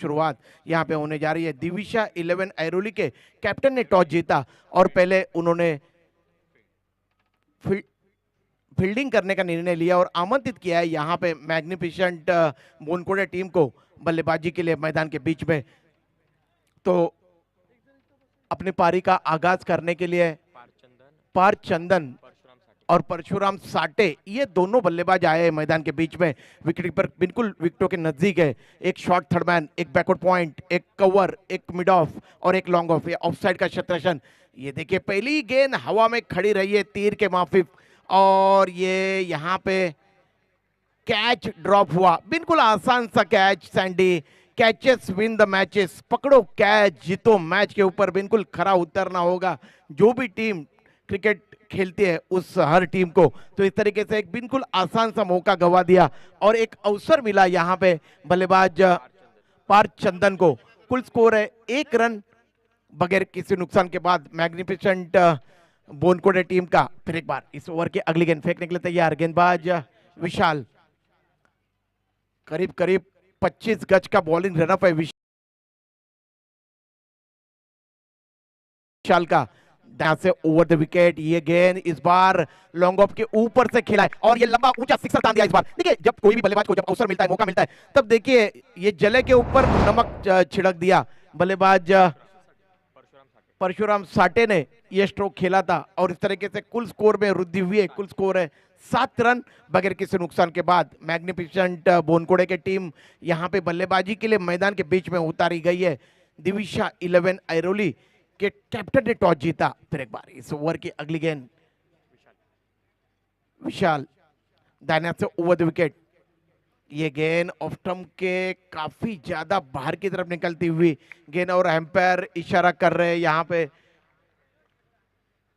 शुरुआत यहाँ पे होने जा रही है। दिविशा 11 ऐरोली के कैप्टन ने टॉस जीता और पहले उन्होंने फील्डिंग करने का निर्णय लिया और आमंत्रित किया है यहाँ पे मैग्निफिसेंट बोनकोड़े टीम को बल्लेबाजी के लिए मैदान के बीच में। तो अपनी पारी का आगाज करने के लिए पार चंदन और परशुराम साटे ये दोनों बल्लेबाज आए हैं मैदान के बीच में। विकेट पर बिल्कुल विकेटों के नजदीक है। एक शॉर्ट थर्ड मैन, एक बैकवर्ड पॉइंट, एक कवर, एक मिड ऑफ और एक लॉन्ग ऑफ। ये ऑफसाइड का क्षेत्रक्षण। ये देखिए पहली गेंद हवा में खड़ी रही है तीर के माफिक और ये यहाँ पे कैच ड्रॉप हुआ। बिल्कुल आसान सा catch Sandy. Catches win the matches. पकड़ो कैच जीतो मैच के ऊपर बिल्कुल खरा उतरना होगा जो भी टीम क्रिकेट खेलती है उस हर टीम को। तो इस तरीके से एक बिल्कुल आसान सा मौका गवा दिया और एक अवसर मिला यहाँ पे बल्लेबाज पार्थ चंदन को। कुल स्कोर है 1 रन बगैर किसी नुकसान के बाद मैग्निफिसेंट बोनकोड़े टीम का। फिर एक बार इस ओवर की अगली गेंद फेंकने के लिए तैयार गेंदबाज विशाल। करीब करीब 25 गज का बॉलिंग रनअप है विशाल का। से ओवर द विकेट। ये गेंद इस बार लॉन्ग ऑफ के ऊपर से खेला है और ये लंबा ऊंचा सिक्सर तान दिया इस बार। देखिए जब कोई भी बल्लेबाज को जब अवसर मिलता है, मौका मिलता है, तब देखिए ये जले के ऊपर नमक छिड़क दिया बल्लेबाज परशुराम साटे ने ये स्ट्रोक खेला था और इस तरीके से कुल स्कोर में वृद्धि हुई है। कुल स्कोर है 7 रन बगैर किसी नुकसान के बाद। मैग्निफिसेंट बोनकोड़े की टीम यहाँ पे बल्लेबाजी के लिए मैदान के बीच में उतारी गई है। दिविशा 11 ऐरोली के कैप्टन ने टॉस जीता। फिर एक बार इस ओवर की अगली गेंद विशाल दाहिने से ओवर द विकेट। ये गेंद ऑफ स्टंप के काफी ज्यादा बाहर की तरफ निकलती हुई गेंद और एम्पायर इशारा कर रहे हैं यहाँ पे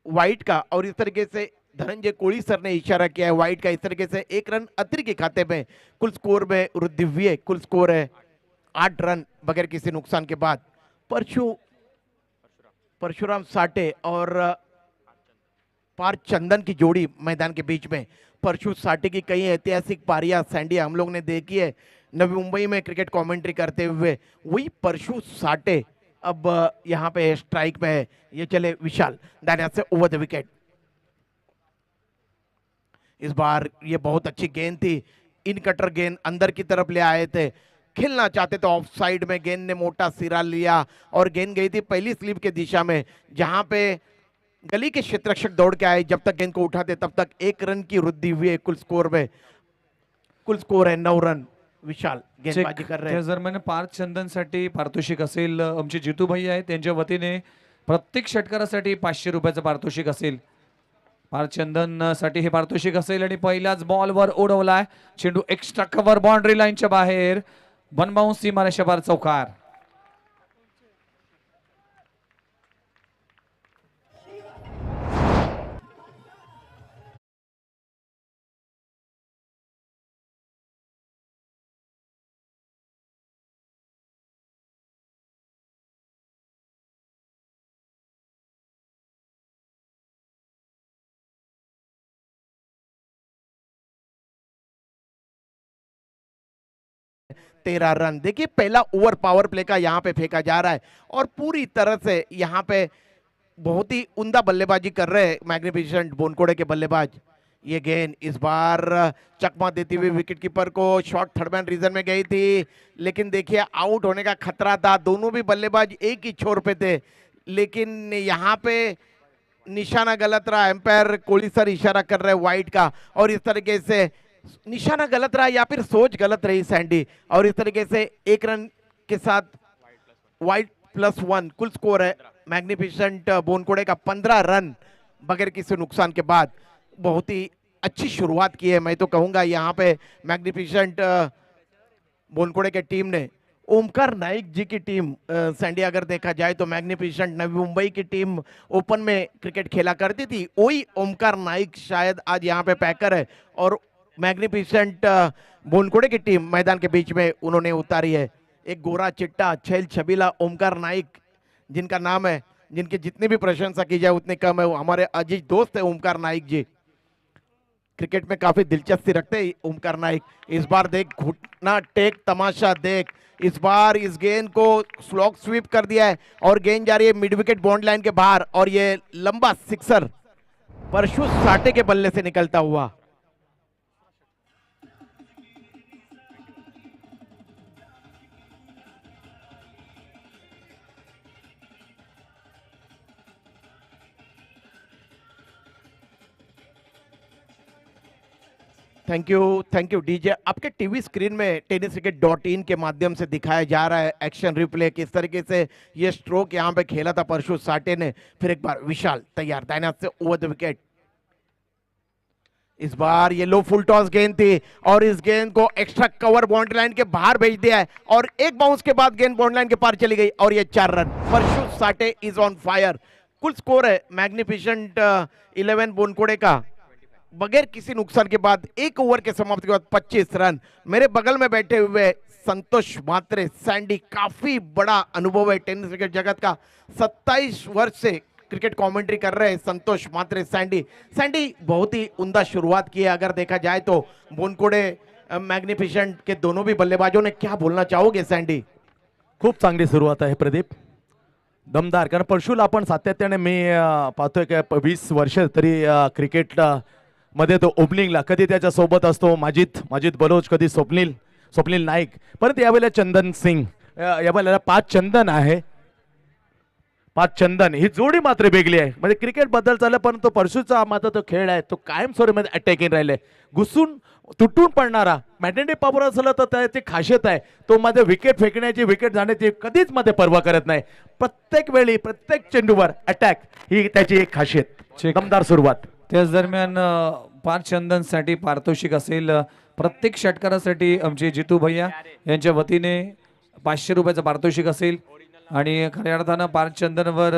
वाइट का और इस तरीके से धनंजय कोड़ी सर ने इशारा किया है वाइट का। इस तरीके से 1 रन अतिरिक्त के खाते में कुल स्कोर में वृद्धि हुई है। कुल स्कोर है 8 रन बगैर किसी नुकसान के बाद। परशुराम साटे और पार्थ चंदन की जोड़ी मैदान के बीच में। परशु साटे की कई ऐतिहासिक पारियां सैंडी हम लोग ने देखी है नवी मुंबई में क्रिकेट कमेंट्री करते हुए। वही परशु साटे अब यहाँ पे स्ट्राइक में है। ये चले विशाल दाहिने से ओवर द विकेट। इस बार ये बहुत अच्छी गेंद थी। इन कटर गेंद अंदर की तरफ ले आए थे। खेलना चाहते तो ऑफ साइड में गेंद ने मोटा सिरा लिया और गेंद गई थी पहली स्लिप के दिशा में जहां पे गली के क्षेत्ररक्षक दौड़ के आए। जब तक गेंद को उठाते तब तक 1 रन की वृद्धि हुई है कुल स्कोर में। कुल स्कोर है 9 रन। विशाल गेंदबाजी कर रहे हैं। दरम्यान पार्थ चंदनसाठी पारितोषिक असेल। आमचे जितू भाई आहेत त्यांच्या वतीने प्रत्येक षटकारासाठी 500 रुपयाचं पारितोषिक असेल। पार्थ चंदन साठी हे पारितोषिक असेल आणि पहिल्याच बॉलवर उडवलाय चेंडू एक्स्ट्रा कव्हर बाउंड्री लाईनच्या बाहेर बनबाउंस सीमारेषा पार चौकार। तेरह रन। देखिए पहला ओवर पावर प्ले का यहाँ पे फेंका जा रहा है और पूरी तरह से यहाँ पे बहुत ही उम्दा बल्लेबाजी कर रहे हैं मैग्निफिसेंट बोनकोड़े के बल्लेबाज। ये गेंद इस बार चकमा देती हुई विकेट कीपर को शॉर्ट थर्ड मैन रीजन में गई थी लेकिन देखिए आउट होने का खतरा था। दोनों भी बल्लेबाज एक ही छोर पे थे लेकिन यहाँ पे निशाना गलत रहा। एम्पायर कोहली सर इशारा कर रहे हैं वाइट का और इस तरीके से निशाना गलत रहा या फिर सोच गलत रही सैंडी और इस तरीके से 1 रन के साथ वाइट +1 कुल स्कोर है मैग्निफिसेंट बोनकोड़े का 15 रन बगैर किसी नुकसान के बाद। बहुत ही अच्छी शुरुआत की है मैं तो कहूंगा यहाँ पे मैग्निफिसेंट बोनकोड़े के टीम ने। ओमकार नाइक जी की टीम सैंडी अगर देखा जाए तो मैग्निफिसेंट नवी मुंबई की टीम ओपन में क्रिकेट खेला करती थी। वही ओमकार नाइक शायद आज यहाँ पे पैकर है और मैग्निफिसेंट बोनकोड़े की टीम मैदान के बीच में उन्होंने उतारी है। एक गोरा चिट्टा छैल छबीला ओमकार नाइक जिनका नाम है, जिनकी जितनी भी प्रशंसा की जाए उतनी कम है। वो हमारे अजीज दोस्त है ओमकार नाइक जी। क्रिकेट में काफी दिलचस्पी रखते हैं ओमकार नाइक। इस बार देख घुटना टेक तमाशा देख, इस बार इस गेंद को स्लॉग स्वीप कर दिया है और गेंद जा रही है मिड विकेट बॉन्ड लाइन के बाहर और ये लंबा सिक्सर परशु साटे के बल्ले से निकलता हुआ। Thank you DJ. आपके टीवी स्क्रीन में tenniswicket.in के माध्यम से दिखाया जा रहा है एक्शन रिप्ले, किस तरीके से ये स्ट्रोक यहां पे खेला था परशु साटे ने। फिर एक बार विशाल तैयार दाहिने हाथ से ओवर द विकेट। इस बार ये लो फुल टॉस गेंद थी और इस गेंद को एक्स्ट्रा कवर बाउंड्री लाइन के बाहर भेज दिया है और एक बाउंस के बाद गेंद बाउंड्री लाइन के पार चली गई और ये 4 रन। परशु साटे इज ऑन फायर। कुल स्कोर है मैग्निफिसेंट 11 बोनकोड़े का बगैर किसी नुकसान के बाद एक ओवर के समाप्ति के बाद 25 रन। मेरे बगल में बैठे हुए संतोष मात्रे सैंडी, काफी बड़ा अनुभव है टेनिस क्रिकेट जगत का। 27 वर्ष से क्रिकेट कमेंट्री कर रहे हैं संतोष मात्रे सैंडी बहुत ही उम्दा शुरुआत की है अगर देखा जाए तो। बोनकोड़े मैग्निफिसेंट के दोनों भी बल्लेबाजों ने, क्या बोलना चाहोगे सैंडी? खूप चांगली सुरुवात आहे प्रदीप, दमदार. कारण परशुला आपण सातत्याने मी पाहतोय की 20 वर्ष तरी क्रिकेट मध्ये तो ओपनिंगला कधी त्याच्या सोबत असतो माजिद बलोच, कधी स्वप्नील नाईक, परंतु यावेळेला चंदन सिंग, यावेळेला 5 चंदन आहे. 5 चंदन ही जोडी मात्र वेगळी आहे. म्हणजे क्रिकेट बद्दल चाललं, परंतु परशुचा मात्र तो खेळ आहे तो कायमस्वरूपी अटॅकिंग राहिले. घुसून तुटून पडणारा मॅग्नेटिक पॉवर असलं तर त्याची खासियत आहे, तो मध्ये विकेट फेकण्याची, विकेट जाण्याची कधीच मध्ये पर्वा करत नाही. प्रत्येक वेळी प्रत्येक चेंडूवर अटॅक ही त्याची एक खासियत. दमदार सुरुवात. त्याच दरम्यान पार्थ चंदनसाठी पारितोषिक असेल. प्रत्येक षटकारासाठी आमचे जितू भैया यांच्या वतीने 500 रुपयाचं पारितोषिक असेल. आणि खऱ्या अर्थानं पार्थ चंदनवर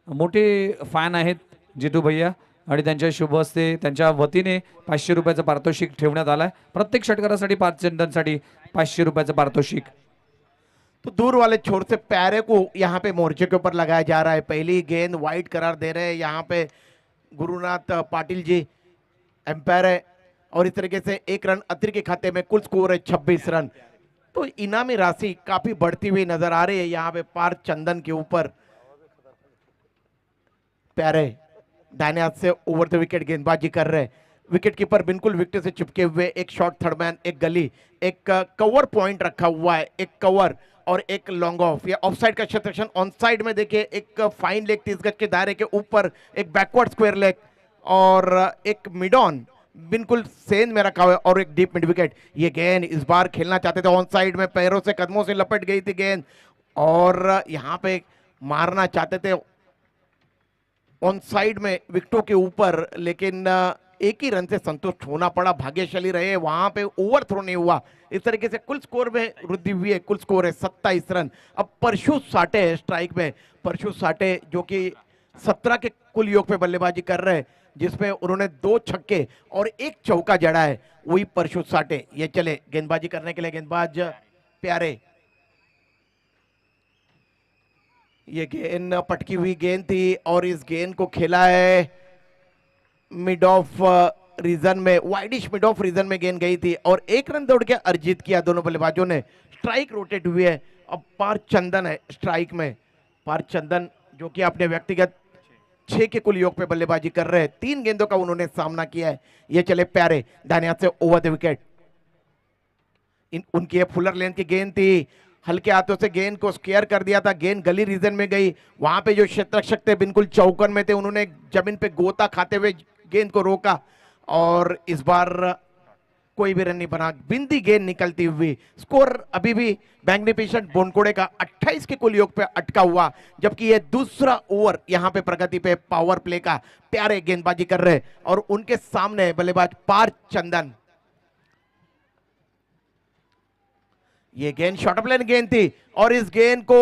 मोठे फॅन आहेत जितू भैया आणि त्यांच्या शुभ हस्ते त्यांच्या वतीने 500 रुपयाचं पारितोषिक ठेवण्यात आलंय. प्रत्येक षटकारासाठी पार्थ चंदनसाठी 500 रुपयाचं पारितोषिक. तो दूर वाले छोर से प्यारे को यहाँ पे मोर्चे के ऊपर लगाया जा रहा है। पहली गेंद वाइड करार दे रहे हैं यहाँ पे गुरुनाथ पाटिल जी एम्पायर है और इस तरीके से 1 रन अतिरिक्त के खाते में। कुल स्कोर है 26 रन। तो इनामी राशि काफी बढ़ती हुई नजर आ रही है यहाँ पे पार्थ चंदन के ऊपर। प्यारे दाहिने हाथ से ओवर द विकेट गेंदबाजी कर रहे हैं। विकेट कीपर बिल्कुल विकेट से चिपके हुए, एक शॉर्ट थर्ड मैन, एक गली, एक कवर पॉइंट रखा हुआ है, एक कवर और एक लॉन्ग ऑफ। ये ऑफसाइड का क्षेत्र ऑन साइड में देखिए, एक फाइन लेग 30 गज के दायरे के ऊपर, एक बैकवर्ड स्क्वायर लेग और एक मिड ऑन बिल्कुल सेंध में रखा हुआ है और एक डीप मिड विकेट। ये गेंद इस बार खेलना चाहते थे ऑन साइड में, पैरों से कदमों से लपट गई थी गेंद और यहाँ पे मारना चाहते थे ऑन साइड में विकेटों के ऊपर, लेकिन एक ही रन से संतुष्ट होना पड़ा। भाग्यशाली रहे, वहां पे ओवर थ्रो नहीं हुआ। इस तरीके से कुल स्कोर में वृद्धि हुई है। कुल स्कोर है 27 रन। अब परशु साटे है स्ट्राइक में। परशु साटे जो कि 17 के कुल योग पे बल्लेबाजी कर रहे हैं, जिसमें उन्होंने 2 छक्के और 1 चौका जड़ा है, वही परशु साटे। ये चले गेंदबाजी करने के लिए गेंदबाज प्यारे। ये गेंद पटकी हुई गेंद थी और इस गेंद को खेला है मिड ऑफ रीजन में, वाइडिश मिड ऑफ रीजन में गेंद गई थी और 1 रन दौड़ के अर्जित किया दोनों बल्लेबाजों ने। स्ट्राइक रोटेट हुई है। अब पार्थ चंदन है स्ट्राइक में। पार्थ चंदन जो कि अपने व्यक्तिगत 6 के कुल योग पे बल्लेबाजी कर रहे हैं। 3 गेंदों का उन्होंने सामना किया है। ये चले प्यारे दाहिने हाथ से ओवर द विकेट। उनकी फुलर लेंथ की गेंद थी, हल्के हाथों से गेंद को स्केयर कर दिया था। गेंद गली रीजन में गई, वहां पे जो क्षेत्ररक्षक थे बिल्कुल चौकन में थे, उन्होंने जमीन पे गोता खाते हुए गेंद को रोका और इस बार कोई भी रन नहीं बना। बिंदी गेंद निकलती हुई। स्कोर अभी भी मैग्निफिसेंट बोनकोड़े का 28 के कुल योग पे अटका हुआ, जबकि ये दूसरा ओवर यहाँ पे प्रगति पे पावर प्ले का। प्यारे गेंदबाजी कर रहे और उनके सामने बल्लेबाज पार्थ चंदन। ये गेंद शॉर्ट प्लेन गेंद थी और इस गेंद को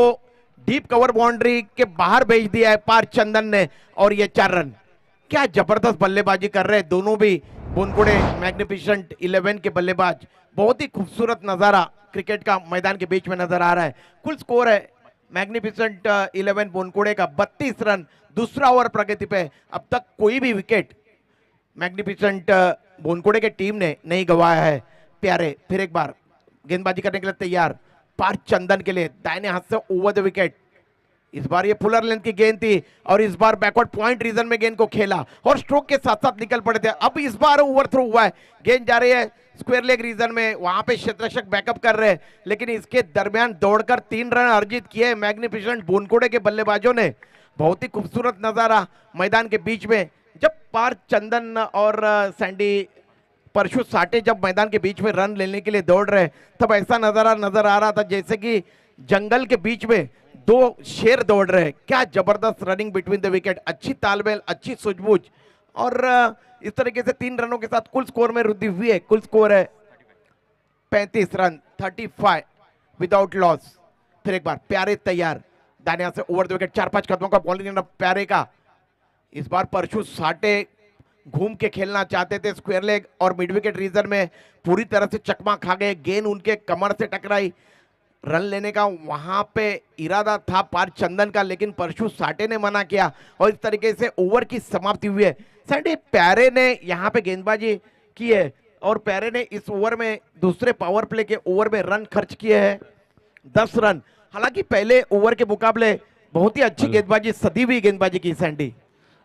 डीप कवर बाउंड्री के बाहर भेज दिया है पार्थ चंदन ने और ये 4 रन। क्या जबरदस्त बल्लेबाजी कर रहे हैं दोनों भी बोनकोड़े मैग्निफिसेंट 11 के बल्लेबाज। बहुत ही खूबसूरत नजारा क्रिकेट का मैदान के बीच में नजर आ रहा है। कुल स्कोर है मैग्निफिसेंट 11 बोनकोड़े का 32 रन। दूसरा ओवर प्रगति पे। अब तक कोई भी विकेट मैग्निफिसेंट बोनकोड़े के टीम ने नहीं गवाया है। प्यारे फिर एक बार गेंदबाजी करने के लिए तैयार, पार्थ चंदन के लिए दाहिने हाथ से ओवर द विकेट। इस बार ये फुलर लेंथ की गेंद थी और इस बार बैकवर्ड पॉइंट रीजन में गेंद को खेला और स्ट्रोक के साथ साथ निकल पड़े थे। अब इस बार ओवर थ्रो हुआ है, गेंद जा रही है स्क्वायर लेग रीजन में, वहां पे क्षेत्ररक्षक बैकअप कर रहे हैं, लेकिन इसके दरमियान दौड़कर 3 रन अर्जित किए मैग्निफिसेंट बोनकोड़े के बल्लेबाजों ने। बहुत ही खूबसूरत नजारा मैदान के बीच में, जब पार्थ चंदन और सैंडी परशु साटे जब मैदान के बीच में रन लेने के लिए दौड़ रहे, तब ऐसा नजारा नजर आ रहा था जैसे कि जंगल के बीच में 2 शेर दौड़ रहे हैं। क्या जबरदस्त रनिंग बिटवीन द विकेट, अच्छी तालमेल, अच्छी सूझबूझ और इस तरीके से 3 रनों के साथ कुल स्कोर में वृद्धि हुई है। कुल स्कोर है 35 रन, 35 विदाउट लॉस। फिर एक बार प्यारे तैयार, दाहिने हाथ से ओवर द विकेट, 4-5 कदमों का बॉलिंग प्यारे का। इस बार परशु साटे घूम के खेलना चाहते थे स्क्वायर लेग और मिड विकेट रीजन में, पूरी तरह से चकमा खा गए, गेंद उनके कमर से टकराई। रन लेने का वहां पे इरादा था पार्थ चंदन का, लेकिन परशु साटे ने मना किया और इस तरीके से ओवर की समाप्ति हुई है। सैंडी प्यारे ने यहाँ पे गेंदबाजी की है और प्यारे ने इस ओवर में दूसरे पावर प्ले के ओवर में रन खर्च किए हैं 10 रन। हालांकि पहले ओवर के मुकाबले बहुत ही अच्छी गेंदबाजी, सदी हुई गेंदबाजी की सैंडी।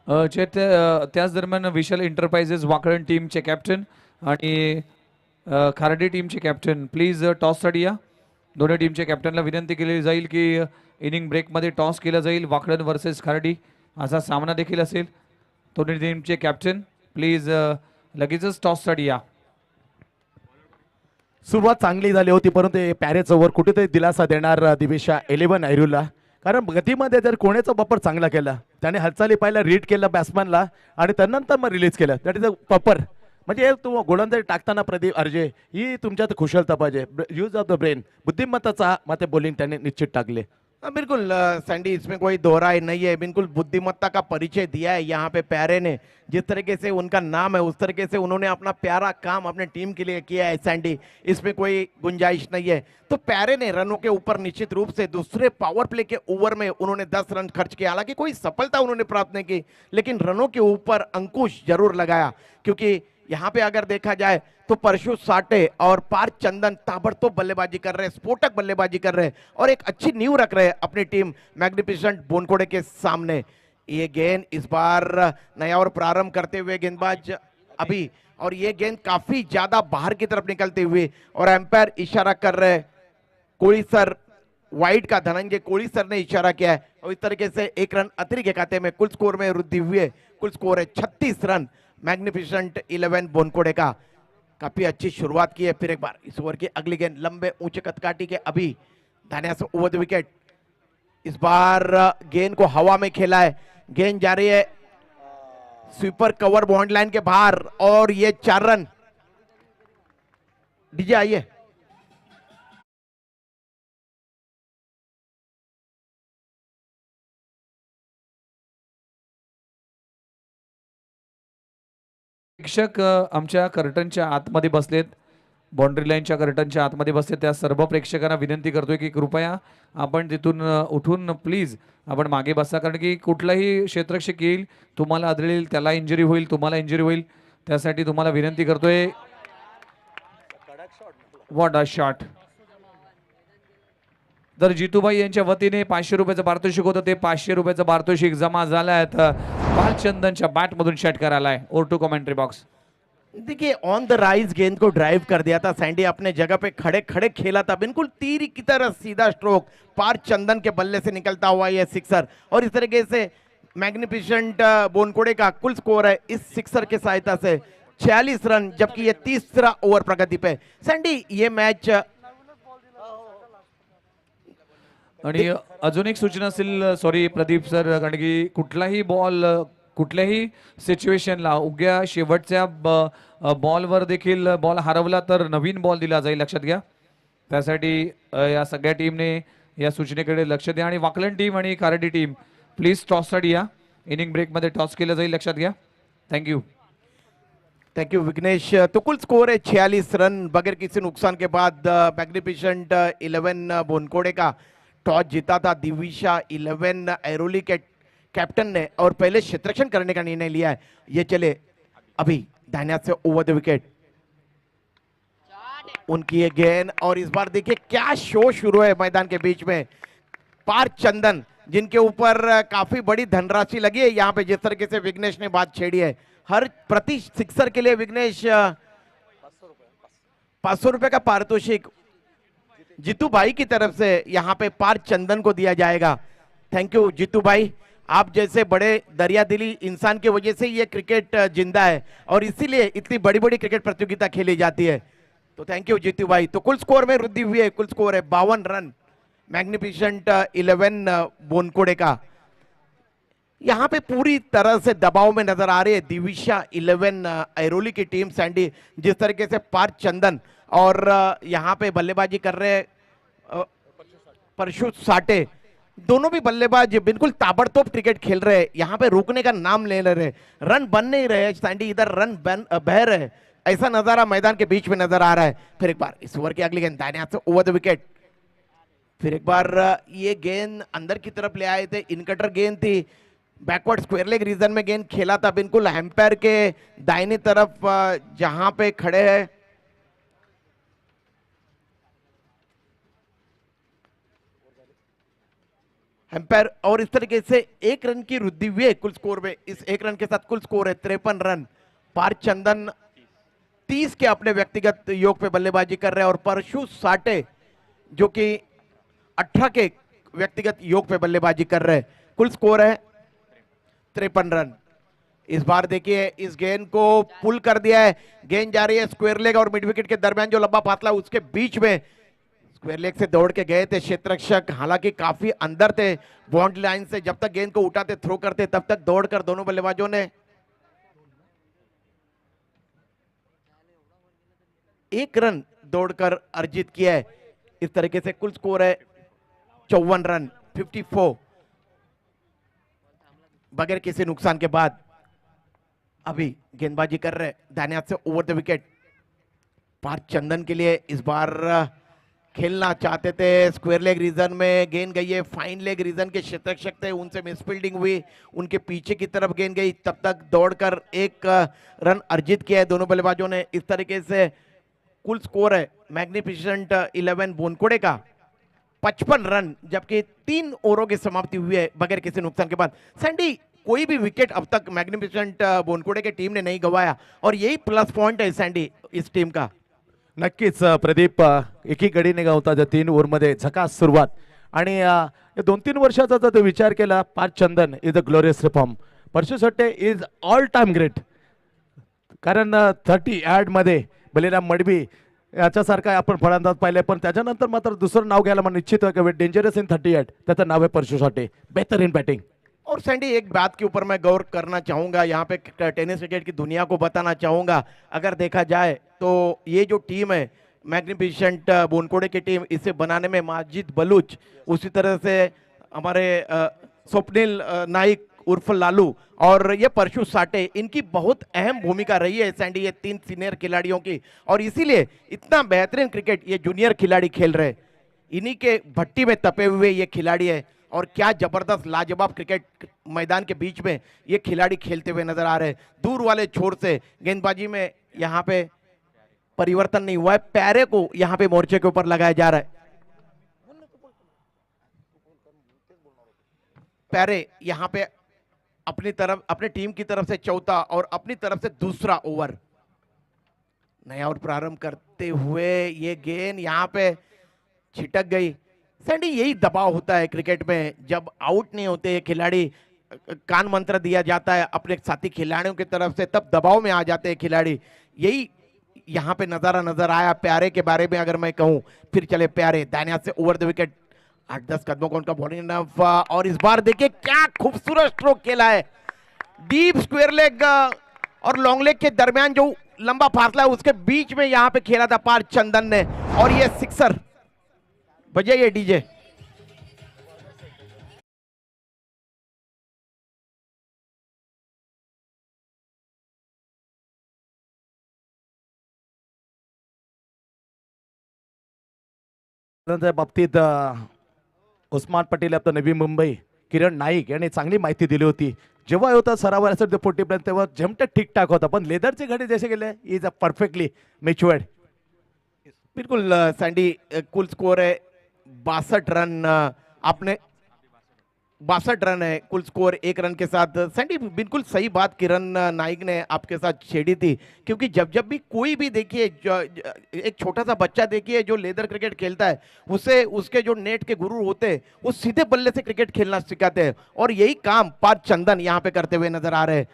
त्याच दरम्यान विशाल एंटरप्राइजेस वाकळण टीमचे कॅप्टन आणि खार्डी टीमचे कॅप्टन प्लीज टॉससाठी या। दोन्ही टीमच्या कॅप्टनला विनंती केली जाईल की इनिंग ब्रेकमध्ये टॉस केला जाईल, वाकळण वर्सेस खार्डी असा सामना देखील असेल। दोन्ही टीमचे कॅप्टन प्लीज लगेचच टॉससाठी या। सुरुवात चांगली झाली होती, परंतु पॅरेच ओव्हर कुठेतरी दिलासा देणार दिवेशा 11 ऐरूला, कारण गतीमध्ये जर कोणाचा वापर चांगला केला, त्याने हालचाली पहिला रीड केला बॅट्समॅनला आणि त्यानंतर मग रिलीज केलं, दॅट इज अ प्रॉपर, म्हणजे तू गोलंदाजी टाकताना प्रदीप अर्जे ही तुमच्यात कुशलता पाहिजे, यूज ऑफ द ब्रेन, बुद्धिमत्ताचा मते बॉलिंग त्याने निश्चित टाकले। बिल्कुल सैंडी, इसमें कोई दोहराई नहीं है, बिल्कुल बुद्धिमत्ता का परिचय दिया है यहाँ पे प्यारे ने। जिस तरीके से उनका नाम है उस तरीके से उन्होंने अपना प्यारा काम अपने टीम के लिए किया है सैंडी, इसमें कोई गुंजाइश नहीं है। तो प्यारे ने रनों के ऊपर निश्चित रूप से दूसरे पावर प्ले के ओवर में उन्होंने 10 रन खर्च किया, हालांकि कोई सफलता उन्होंने प्राप्त नहीं की, लेकिन रनों के ऊपर अंकुश जरूर लगाया, क्योंकि यहाँ पे अगर देखा जाए तो परशु साटे और पार्थ चंदन ताबड़तोड़ बल्लेबाजी कर रहे हैं, स्फोटक बल्लेबाजी कर रहे हैं और एक अच्छी नींव रख रहे हैं अपनी टीम मैग्निफिसेंट बोनकोड़े के सामने। ये गेंद इस बार नया और प्रारंभ करते हुए गेंदबाज अभी, और ये गेंद काफी ज्यादा बाहर की तरफ निकलती हुई और एम्पायर इशारा कर रहे हैं कोहली सर, वाइड का धनंजय कोहली सर ने इशारा किया है और इस तरीके से 1 रन अतिरिक्त के खाते में कुल स्कोर में वृद्धि हुई है। कुल स्कोर है 36 रन मैग्निफिसेंट 11 बोनकोड़े का। काफी अच्छी शुरुआत की है। फिर एक बार इस ओवर की अगली गेंद लंबे ऊंचे कदकाठी के अभी दाहिने से ओवर द विकेट, इस बार गेंद को हवा में खेला है, गेंद जा रही है स्वीपर कवर बाउंड्री लाइन के बाहर और ये 4 रन। डीजे आइए। प्रेक्षक आमच्या कर्टनच्या आतमध्ये बसलेत, बाउंड्री लाईनच्या कर्टनच्या आतमध्ये बसलेत, त्या सर्व प्रेक्षकांना विनंती करतोय की कृपया आपण तिथून उठून प्लीज आपण मागे बसा, कारण की कुठलाही क्षेत्ररक्षक येईल तुम्हाला आदळेल, त्याला इंजुरी होईल, तुम्हाला इंजुरी होईल, त्यासाठी तुम्हाला विनंती करतोय। What a shot. तर जितूभाई यांच्या वतीने 500 रुपयाचं पारितोषिक होतं, ते 500 रुपयाचं पारितोषिक जमा झालं आहे पार्थ चंदनच्या बॅट मधून षटकार आलाय। Over to commentary box. देखिए ऑन द राइज गेंद को ड्राइव कर दिया था सैंडी, अपने जगह पे खड़े खड़े खेला था, बिल्कुल तीर की तरह सीधा स्ट्रोक पार्थ चंदन के बल्ले से निकलता हुआ ये सिक्सर, और इस तरीके से मैग्निफिसेंट बोनकोड़े का कुल स्कोर है इस सिक्सर के सहायता से 46 रन, जबकि ये तीसरा ओवर प्रगति पे। सैंडी ये मैच आणि अजून एक सूचना असेल, सॉरी प्रदीप सर, कारण की कुठलाही बॉल कुठल्याही सिच्युएशनला उग्या शेवटच्या बॉलवर देखील बॉल हरवला तर नवीन बॉल दिला जाईल, लक्षात घ्या। त्यासाठी या सगळ्या टीमने या सूचनेकडे लक्ष द्या आणि वाकलन टीम आणि खार्डी टीम प्लीज टॉससाठी या, इनिंग ब्रेकमध्ये टॉस केलं जाईल, लक्षात घ्या। थँक्यू। Thank you Vighnesh. तो कुल स्कोर है 46 रन बगैर किसी नुकसान के बाद मैग्निफिसेंट 11 बोनकोड़े का टॉस जीता था दिविशा 11 ऐरोली के कैप्टन ने और पहले क्षेत्ररक्षण करने का निर्णय लिया है। ये चले अभी दाहिने हाथ से ओवर द विकेट उनकी ये गेंद, और इस बार देखिए क्या शो शुरू है मैदान के बीच में। पार्थ चंदन जिनके ऊपर काफी बड़ी धनराशि लगी है यहाँ पे, जिस तरीके से विघ्नेश ने बात छेड़ी है, हर प्रति सिक्सर के लिए विघ्नेश 500 रुपए का पारितोषिक जीतू भाई की तरफ से यहाँ पे पार्थ चंदन को दिया जाएगा। थैंक यू जीतू भाई, आप जैसे बड़े दरिया दिली इंसान की वजह से ये क्रिकेट जिंदा है और इसीलिए इतनी बड़ी बड़ी क्रिकेट प्रतियोगिता खेली जाती है। तो थैंक यू जीतू भाई। तो कुल स्कोर में वृद्धि हुई है, कुल स्कोर है 52 रन, मैग्निफिसेंट 11 बोनकोड़े का। यहाँ पे पूरी तरह से दबाव में नजर आ रही है दिविशा 11 ऐरोली की टीम सैंडी, जिस तरीके से पार्थ चंदन और यहाँ पे बल्लेबाजी कर रहे हैं परशु साटे, दोनों भी बल्लेबाज बिल्कुल ताबड़तोड़ क्रिकेट खेल रहे हैं, यहाँ पे रुकने का नाम ले रहे, रन बन नहीं रहे सैंडी, इधर रन बह रहे, ऐसा नजारा मैदान के बीच में नजर आ रहा है। फिर एक बार इस ओवर की अगली गेंद दाहिने हाथ से ओवर द विकेट, फिर एक बार ये गेंद अंदर की तरफ ले आए थे, इनकटर गेंद थी, बैकवर्ड स्क्वायर लेग रीजन में गेंद खेला था, बिल्कुल एम्पायर के दाहिने तरफ जहां पे खड़े हैं एम्पायर, और इस तरीके से 1 रन की वृद्धि हुई है कुल स्कोर में। इस 1 रन के साथ कुल स्कोर है 53 रन। पार्थ चंदन 30 के अपने व्यक्तिगत योग पे बल्लेबाजी कर रहे हैं और परशु साटे जो कि 18 के व्यक्तिगत योग पे बल्लेबाजी कर रहे हैं। कुल स्कोर है 53 रन। इस बार देखिए इस गेंद को पुल कर दिया है, गेंद जा रही है स्क्वायर लेग और मिड विकेट के दरमियान जो लंबा फासला उसके बीच में, स्क्वायर लेग से दौड़ के गए थे क्षेत्ररक्षक, हालांकि काफी अंदर थे बाउंड्री लाइन से, जब तक गेंद को उठाते थ्रो करते तब तक दौड़कर दोनों बल्लेबाजों ने 1 रन दौड़कर अर्जित किया है। इस तरीके से कुल स्कोर है 54 रन, 54 बगैर किसी नुकसान के बाद। अभी गेंदबाजी कर रहे दाहिने हाथ से ओवर द विकेट, पार्थ चंदन के लिए इस बार खेलना चाहते थे, स्क्वायर लेग रीजन में गेंद गई है, फाइन लेग रीजन के क्षेत्ररक्षक थे उनसे मिसफील्डिंग हुई, उनके पीछे की तरफ गेंद गई, तब तक दौड़कर 1 रन अर्जित किया है दोनों बल्लेबाजों ने। इस तरीके से कुल स्कोर है मैग्निफिसेंट 11 बोनकोड़े का 55 रन, जबकि 3 ओवरों की समाप्ति हुई है बगैर किसी नुकसान के बाद। सैंडी कोई भी विकेट अब तक मैग्निफिसेंट बोनकोड़े की टीम ने नहीं गंवाया और यही प्लस पॉइंट है सैंडी इस टीम का। नक्कीच प्रदीप, एकी गडीने गावता 3 ओव्हरमध्ये झकास सुरुवात आणि 2-3 वर्षाचा जर विचार केला, पार्थ चंदन इज अ ग्लोरियस रिफॉर्म, परशु सट्टे इज ऑल टाइम ग्रेट, कारण 30 ॲडमध्ये बलिराम मडवी याच्यासारखा आपण फलंदाज पाहिले, पण त्याच्यानंतर मात्र दुसरं नाव घ्यायला मला निश्चित आहे डेंजरस इन 30 ॲड, त्याचं नाव आहे परशु सट्टे, बेहतर इन बैटिंग। और सैंडी एक बात के ऊपर मैं गौर करना चाहूंगा, यहाँ पे टेनिस क्रिकेट की दुनिया को बताना चाहूंगा, अगर देखा जाए तो ये जो टीम है मैग्निफिसेंट बोनकोड़े की टीम, इसे बनाने में माजिद बलूच, उसी तरह से हमारे स्वप्निल नाइक उर्फ लालू और ये परशु साटे, इनकी बहुत अहम भूमिका रही है सैंडी, ये 3 सीनियर खिलाड़ियों की, और इसीलिए इतना बेहतरीन क्रिकेट ये जूनियर खिलाड़ी खेल रहे, इन्हीं के भट्टी में तपे हुए ये खिलाड़ी है, और क्या जबरदस्त लाजवाब क्रिकेट मैदान के बीच में ये खिलाड़ी खेलते हुए नजर आ रहे हैं। दूर वाले छोर से गेंदबाजी में यहाँ पे परिवर्तन नहीं हुआ है, पैरे को यहाँ पे मोर्चे के ऊपर लगाया जा रहा है, पैरे यहाँ पे अपनी तरफ, अपने टीम की तरफ से चौथा और अपनी तरफ से दूसरा ओवर, नया ओवर प्रारंभ करते हुए ये गेंद यहाँ पे छिटक गई। सैंडी यही दबाव होता है क्रिकेट में, जब आउट नहीं होते खिलाड़ी, कान मंत्र दिया जाता है अपने साथी खिलाड़ियों की तरफ से, तब दबाव में आ जाते हैं खिलाड़ी, यही यहाँ पे नजारा नजर आया। प्यारे के बारे में अगर मैं कहूं, फिर चले प्यारे दाहिने हाथ से ओवर द विकेट, 8-10 कदमों का उनका बॉलिंग रफ, और इस बार देखिए क्या खूबसूरत स्ट्रोक खेला है, डीप स्क्वायर लेग और लॉन्ग लेग के दरमियान जो लंबा फासला है उसके बीच में यहाँ पे खेला था पार्थ चंदन ने, और ये सिक्सर बजाइए डीजे। बाबतीत उस्मान पटेल आपलं नवी मुंबई, किरण नाईक यांनी चांगली माहिती दिली होती जेव्हा होता सरावर असं पोटीपर्यंत तेव्हा जमट ठीकठाक होता, पण लेदरचे घडे जसे गेले इज अ परफेक्टली मेच्युअर्ड. बिल्कुल सैंडी कुल स्कोर है 62 रन. आपने 62 रन है कुल स्कोर 1 रन के साथ. सैंडी बिल्कुल सही बात किरण नाइक ने आपके साथ छेड़ी थी, क्योंकि जब जब भी कोई भी देखिए एक छोटा सा बच्चा देखिए जो लेदर क्रिकेट खेलता है, उसे उसके जो नेट के गुरु होते हैं वो सीधे बल्ले से क्रिकेट खेलना सिखाते हैं, और यही काम पार्थ चंदन यहाँ पे करते हुए नजर आ रहे हैं.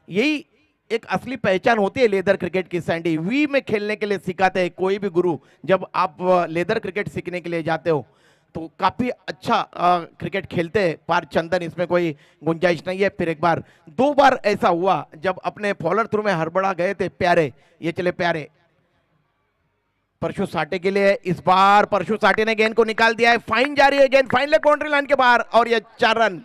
यही एक असली पहचान होती है लेदर क्रिकेट की. सैंडी वी में खेलने के लिए सिखाते हैं कोई भी गुरु. जब आप लेदर क्रिकेट सीखने के लिए जाते हो तो काफी अच्छा क्रिकेट खेलते हैं पार्थ चंदन, इसमें कोई गुंजाइश नहीं है. फिर एक बार 2 बार ऐसा हुआ जब अपने फॉलोअर थ्रू में हड़बड़ा गए थे प्यारे. ये चले प्यारे परशु साटे के लिए. इस बार परशु साटे ने गेंद को निकाल दिया है. फाइन जारी है, गेंद फाइन लेग बाउंड्री लाइन के बाहर, और ये 4 run.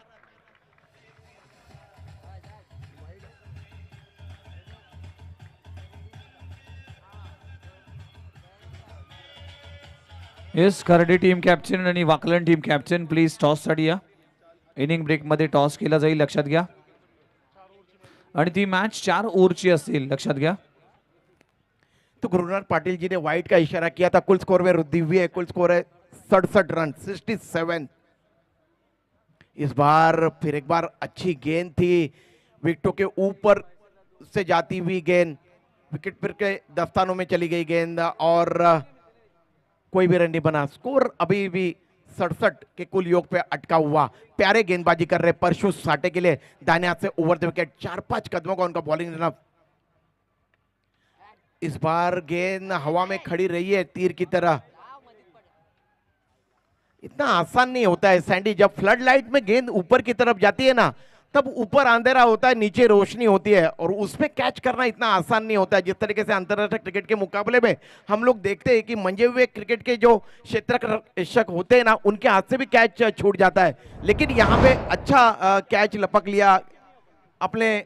Yes, Khardi team captain आणि वाकलन टीम कॅप्टन प्लीज टॉस साठी या. इनिंग ब्रेक मध्ये टॉस केला जाईल, लक्षात घ्या. आणि ती मॅच 4 ओव्हरची असेल, लक्षात घ्या. तो गुरुनाथ पाटिल जी ने व्हाइट का इशारा किया था. कुल स्कोर में वृद्धि हुई है. कुल स्कोर है 67 रन, 67. इस बार फिर एक बार अच्छी गेंद थी, विकेटों के ऊपर से जाती हुई गेंद, विकेट पर के दस्तानों में चली गई गेंद, और कोई भी रन नहीं बना. स्कोर अभी भी 67 के कुल योग पे अटका हुआ. प्यारे गेंदबाजी कर रहे परशु साटे के लिए. दाहिने हाथ से ओवर द विकेट, 4-5 कदमों का उनका बॉलिंग रन. इस बार गेंद हवा में खड़ी रही है तीर की तरह. इतना आसान नहीं होता है सैंडी. जब फ्लड लाइट में गेंद ऊपर की तरफ जाती है ना, तब ऊपर अंधेरा होता है, नीचे रोशनी होती है, और उसमें कैच करना इतना आसान नहीं होता है. जिस तरीके से अंतर्राष्ट्रीय क्रिकेट के मुकाबले में हम लोग देखते हैं कि मंजे हुए क्रिकेट के जो क्षेत्ररक्षक होते हैं ना, उनके हाथ से भी कैच छूट जाता है. लेकिन यहाँ पे अच्छा कैच लपक लिया अपने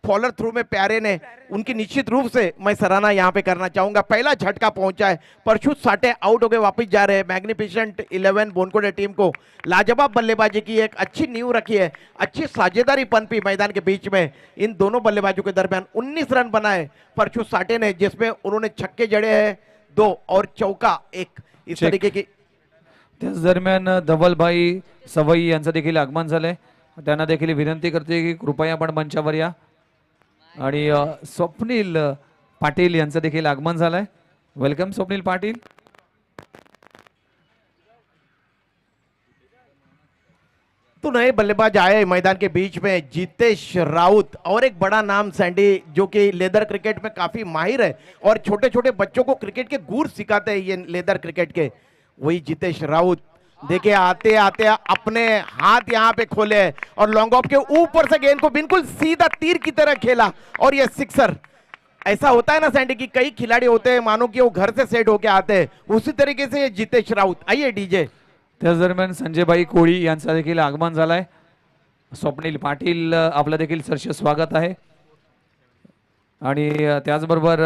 फॉलोअर थ्रू में प्यारे ने. उनकी निश्चित रूप से मैं सराहना यहाँ पे करना चाहूंगा. पहला झटका पहुंचा है. परशु साटे आउट होकर वापस जा रहे हैं. मैग्निफिसेंट 11 बोनकोड़े टीम को लाजवाब बल्लेबाजी की, एक अच्छी नींव रखी है, अच्छी साझेदारी पनपी मैदान के बीच में. इन दोनों बल्लेबाजों के दरमियान 19 रन बनाए परशु साटे ने, जिसमें उन्होंने छक्के जड़े हैं 2 और चौका 1. इस तरीके की. त्याच दरम्यान धवलभाई सवई यांचं देखील आगमन झालंय. त्यांना देखील विनंती करते की कृपया आपण मंचावर या. आणि स्वप्नील पाटील यांचं देखील आगमन झालंय. वेलकम स्वप्नील पाटील. तो नए बल्लेबाज आए मैदान के बीच में, जितेश राउत, और एक बड़ा नाम सैंडी जो कि लेदर क्रिकेट में काफी माहिर है और छोटे छोटे बच्चों को क्रिकेट के गुर सिखाते हैं ये लेदर क्रिकेट के. वही जितेश राउत देखिए आते आते अपने हाथ यहाँ पे खोले और लॉन्ग ऑफ के ऊपर से गेंद को बिल्कुल सीधा तीर की तरह खेला, और ये सिक्सर. ऐसा होता है ना सैंडी की कई खिलाड़ी होते हैं मानो कि वो घर से सेट होके आते हैं, उसी तरीके से ये जितेश राउत. आइए डीजे. त्याच दरम्यान संजयभाई कोळी यांचं देखील आगमन झालंय. स्वप्नील पाटील आपलं देखील सहर्ष स्वागत आहे. आणि त्याचबरोबर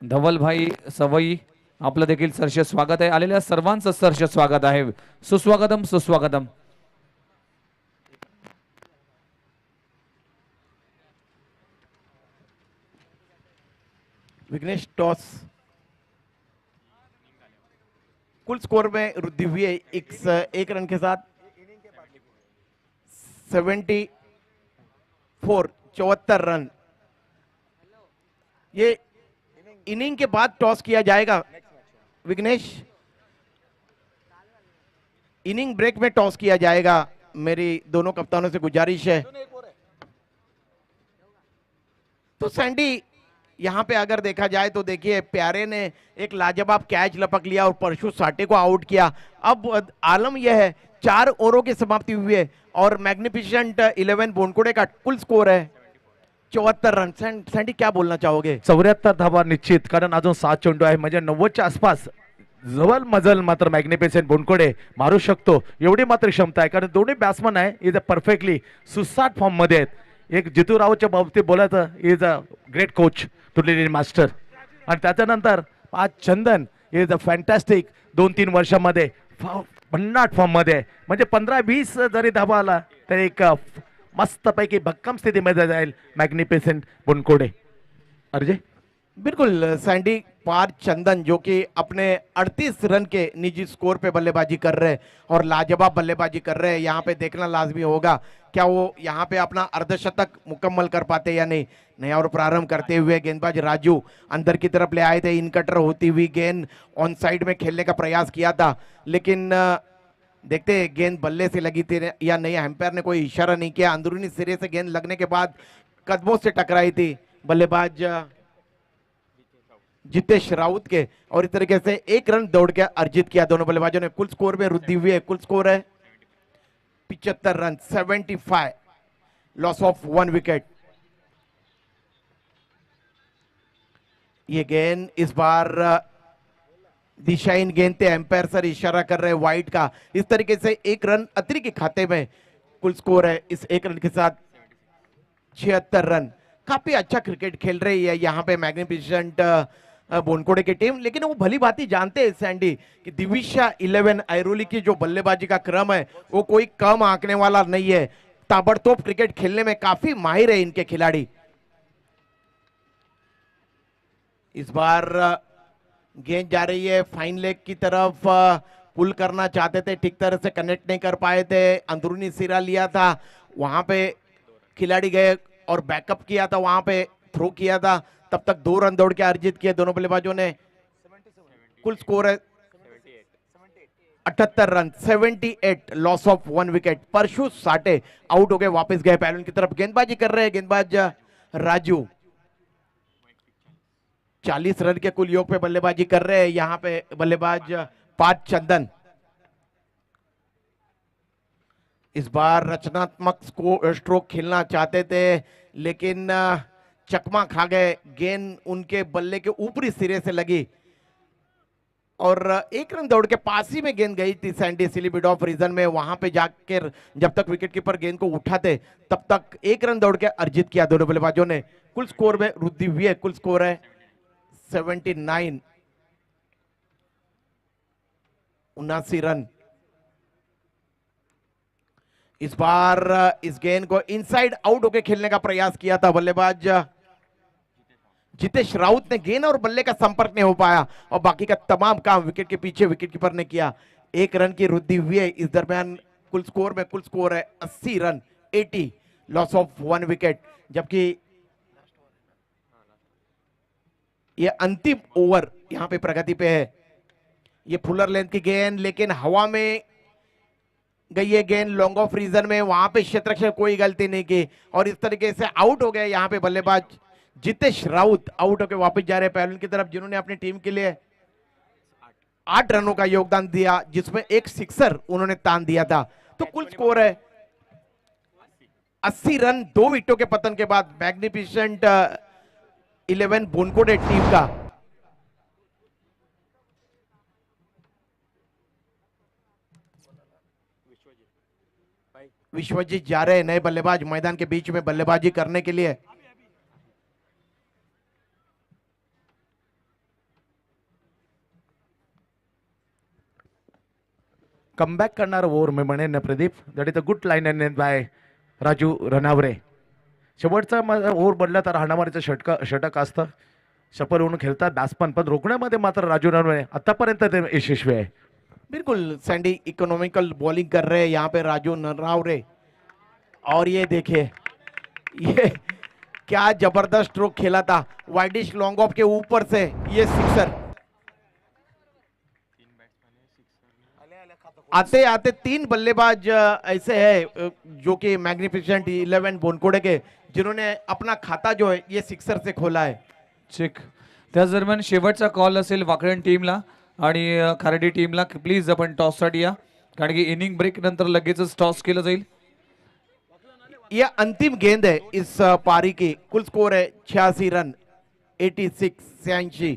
धवलभाई सवई आपलं देखील सहर्ष स्वागत आहे. आलेल्या सर्वांचं सहर्ष स्वागत आहे. सुस्वागतम सुस्वागतम. विघ्नेश टॉस. कुल स्कोर में वृद्धि हुई है 1 रन के साथ. 74 रन. ये इनिंग के बाद टॉस किया जाएगा विघ्नेश. इनिंग ब्रेक में टॉस किया जाएगा. मेरी दोनों कप्तानों से गुजारिश है. तो सैंडी यहां पे अगर देखा जाए तो देखिए प्यारे ने एक लाजवाब कैच लपक लिया और परशु साटे को आउट किया. अब आलम यह है 4 ओवरों की समाप्ति हुई है और मैग्निफिसेंट 11 बोनकोड़े का कुल स्कोर है 74 रन. सैंडी क्या बोलना चाहोगे? 74 धावा निश्चित, कारण अजून 7 चेंडू आहे, म्हणजे 90च्या आसपास जवळ मजल मात्र मॅग्निफिसेंट बोनकोडे मारू शकतो एवढी मात्र क्षमता आहे. कारण दोन्ही बॅट्समन आहे इज अ परफेक्टली सुसाट फॉर्म मध्ये आहेत. एक जितू रावच्या बाबतीत बोलायचं is a great coach truly master, आणि त्याच्यानंतर आज चंदन इज अ फॅन्टॅस्टिक 2-3 वर्षामध्ये भन्नाट फॉर्म मध्ये, म्हणजे 15-20 जरी धावा आला तर एक मस्तपैकी भक्कम स्थितीमध्ये जाईल मॅग्निफिसेंट बुनकोडे. अर्जय बिल्कुल सैंडी पार चंदन जो कि अपने 38 रन के निजी स्कोर पे बल्लेबाजी कर रहे हैं और लाजवाब बल्लेबाजी कर रहे हैं. यहाँ पे देखना लाजमी होगा क्या वो यहाँ पे अपना अर्धशतक मुकम्मल कर पाते या नहीं. नया और प्रारंभ करते हुए गेंदबाज राजू अंदर की तरफ ले आए थे. इन कटर होती हुई गेंद ऑन साइड में खेलने का प्रयास किया था, लेकिन देखते हैं गेंद बल्ले से लगी थी या नहीं. एम्पायर ने कोई इशारा नहीं किया. अंदरूनी सिरे से गेंद लगने के बाद कदमों से टकराई थी बल्लेबाज जितेश राउत के और इस तरीके से 1 रन दौड़ के अर्जित किया दोनों बल्लेबाजों ने. कुल स्कोर में वृद्धि हुई है. कुल स्कोर है 75 रन, 75, लॉस ऑफ 1 विकेट. ये गेंद इस बार दिशाहीन गेंद थे. एम्पायर सर इशारा कर रहे हैं वाइड का. इस तरीके से 1 रन अतिरिक्त के खाते में. कुल स्कोर है इस 1 रन के साथ 76 रन. काफी अच्छा क्रिकेट खेल रही है यहाँ पे मैग्निफिसेंट बोनकोड़े की टीम, लेकिन वो भली भांति जानते हैं सैंडी कि दिविशा 11 ऐरोली की जो बल्लेबाजी का क्रम है वो कोई कम आंकने वाला नहीं है. ताबड़तोड़ क्रिकेट खेलने में काफी माहिर है इनके खिलाड़ी. इस बार गेंद जा रही है फाइन लेग की तरफ. पुल करना चाहते थे, ठीक तरह से कनेक्ट नहीं कर पाए थे. अंदरूनी सिरा लिया था, वहां पे खिलाड़ी गए और बैकअप किया था, वहां पे थ्रो किया था. तब तक 2 रन दौड़ के अर्जित किए दोनों बल्लेबाजों ने. कुल स्कोर है 78 रन, 78, लॉस ऑफ 1 विकेट. परशु साटे आउट हो गए, वापस गए पहलवान की तरफ. गेंदबाजी कर रहे हैं गेंदबाज राजू. 40 रन के कुल योग पे बल्लेबाजी कर रहे हैं यहाँ पे बल्लेबाज पार्थ चंदन. इस बार रचनात्मक स्ट्रोक खेलना चाहते थे, लेकिन चकमा खा गए. गेंद उनके बल्ले के ऊपरी सिरे से लगी और 1 रन दौड़ के पास ही में गेंद गई थी सैंडी सिलीबिड ऑफ रीजन में. वहां पे जाकर जब तक विकेट कीपर गेंद को उठाते तब तक 1 रन दौड़ के अर्जित किया दोनों बल्लेबाजों ने. कुल स्कोर में वृद्धि हुई है. कुल स्कोर है 79, 79 रन. इस बार इस गेंद को इनसाइड आउट होकर खेलने का प्रयास किया था बल्लेबाज जितेश राउत ने. गेंद और बल्ले का संपर्क नहीं हो पाया और बाकी का तमाम काम विकेट के पीछे विकेट कीपर ने किया. 1 रन की वृद्धि हुई है इस दरमियान. कुल स्कोर है 80 रन, 80, लॉस ऑफ 1 विकेट. जबकि ये अंतिम ओवर यहां पे प्रगति पे है. ये फुलर लेंथ की गेंद, लेकिन हवा में गई है गेंद लॉन्ग ऑफ रीजन में. वहां पे क्षेत्ररक्षक कोई गलती नहीं की और इस तरीके से आउट हो गए यहाँ पे बल्लेबाज जितेश राउत. आउट होकर वापस जा रहे हैं पहलवान की तरफ, जिन्होंने अपनी टीम के लिए 8 रनों का योगदान दिया, जिसमें एक सिक्सर उन्होंने तान दिया था. तो कुल स्कोर है 80 रन. 2 विकेटों के पतन के बाद मैग्निफिसेंट 11 बोनकोड़े टीम का विश्वजीत जा रहे हैं नए बल्लेबाज मैदान के बीच में बल्लेबाजी करने के लिए. कमबॅक करणार ओव्हर मी म्हणेन ना Pradeep. That is a good line and by Raju Ranaware. शेवटचा ओव्हर बदला तर हाणामारीचं षटक असतं. सफल होऊन खेळतात बॅट्समन, पण रोखण्यामध्ये मात्र राजू रनावरे आतापर्यंत ते यशस्वी आहे. बिल्कुल सैंडी इकोनॉमिकल बॉलिंग कर रहे हैं यहाँ पे राजू नरावरे. और ये देखिए ये क्या जबरदस्त स्ट्रोक खेला था वाइडिश लॉन्ग ऑफ के ऊपर से. ये सिक्सर आते आते 3 बल्लेबाज ऐसे हैं जो कि मैग्निफिसेंट 11 बोनकोड़े के, जिन्होंने अपना खाता जो है ये सिक्सर से खोला है. चेक. त्याच दरम्यान शेवटचा कॉल असेल वाकळण टीमला आणि खारडी टीमला, प्लीज आपण टॉससाठी या, कारण की इनिंग ब्रेक नंतर लगेचच टॉस केलं जाईल. ये अंतिम गेंद है इस पारी की. कुल स्कोर है 86 रन, 86, 86.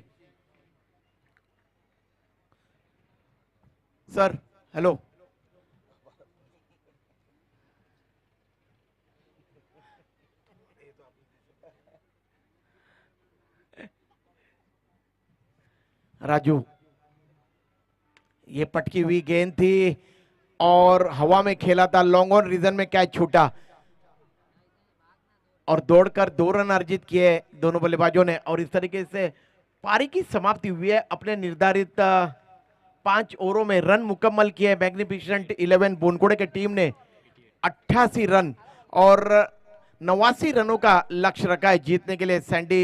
Sir hello. राजू, ये पटकी हुई गेंद थी और हवा में खेला था. लॉन्ग ऑन रीजन में कैच छूटा. और दौड़कर 2 रन अर्जित किए दोनों बल्लेबाजों ने और इस तरीके से पारी की समाप्ति हुई है। अपने निर्धारित 5 ओवरों में रन मुकम्मल किए मैग्निफिसेंट 11 बोनकोड़े की टीम ने 88 रन और 89 रनों का लक्ष्य रखा है जीतने के लिए सैंडी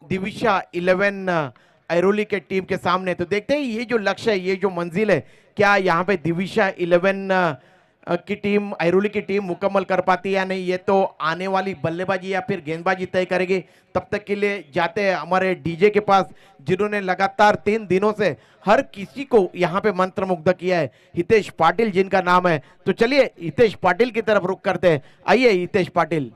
दिविशा 11 ऐरोली के टीम के सामने। तो देखते हैं ये जो लक्ष्य है, ये जो मंजिल है, क्या यहाँ पे दिविशा 11 की टीम, ऐरोली की टीम मुकम्मल कर पाती है या नहीं, ये तो आने वाली बल्लेबाजी या फिर गेंदबाजी तय करेगी। तब तक के लिए जाते हैं हमारे डीजे के पास, जिन्होंने लगातार 3 दिनों से हर किसी को यहाँ पे मंत्रमुग्ध किया है, हितेश पाटिल जिनका नाम है। तो चलिए हितेश पाटिल की तरफ रुख करते हैं। आइए हितेश पाटिल।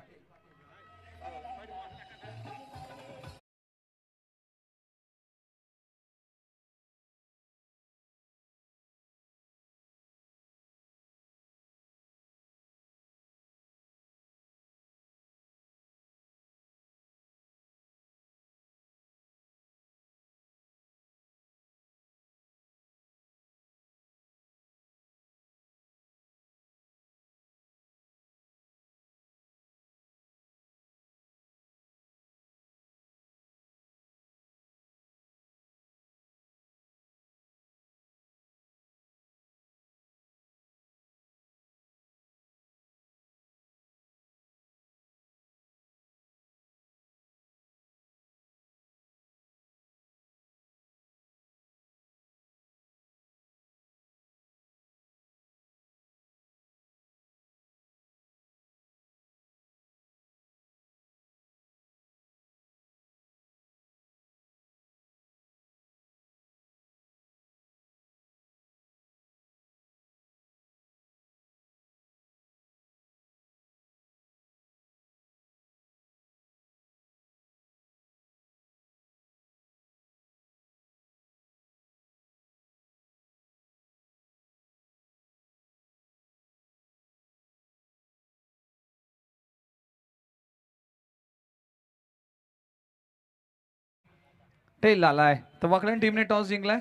टेल आलाय तर वाकलन टीमने टॉस जिंकलाय.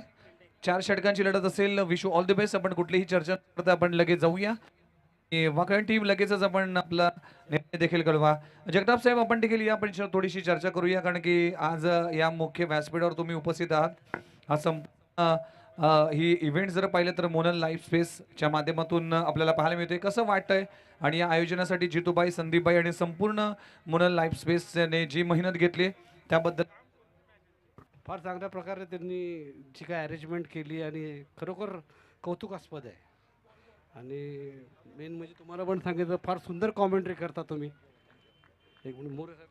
4 षटकांची लढत असेल. Wish all the best. आपण कुठलीही चर्चा न करता आपण लगेच जाऊया. वाकलन टीम लगेचच आपण आपला निर्णय देखील कळवा. जगताप साहेब आपण देखील या आपण थोडीशी चर्चा करूया, कारण की आज या मुख्य व्यासपीठावर तुम्ही उपस्थित आहात. हा संपूर्ण ही इव्हेंट जर पाहिलं तर मोनल लाईफ स्पेसच्या माध्यमातून आपल्याला पाहायला मिळते. कसं वाटतंय आणि या आयोजनासाठी जितूबाई, संदीपबाई आणि संपूर्ण मोनल लाईफ स्पेसने जी मेहनत घेतली त्याबद्दल फार चांगल्या प्रकारे त्यांनी जी काय अरेंजमेंट केली आणि खरोखर कौतुकास्पद आहे. आणि मेन म्हणजे तुम्हाला पण सांगितलं, फार सुंदर कॉमेंट्री करता तुम्ही. एक मिनिट मोरे साहेब.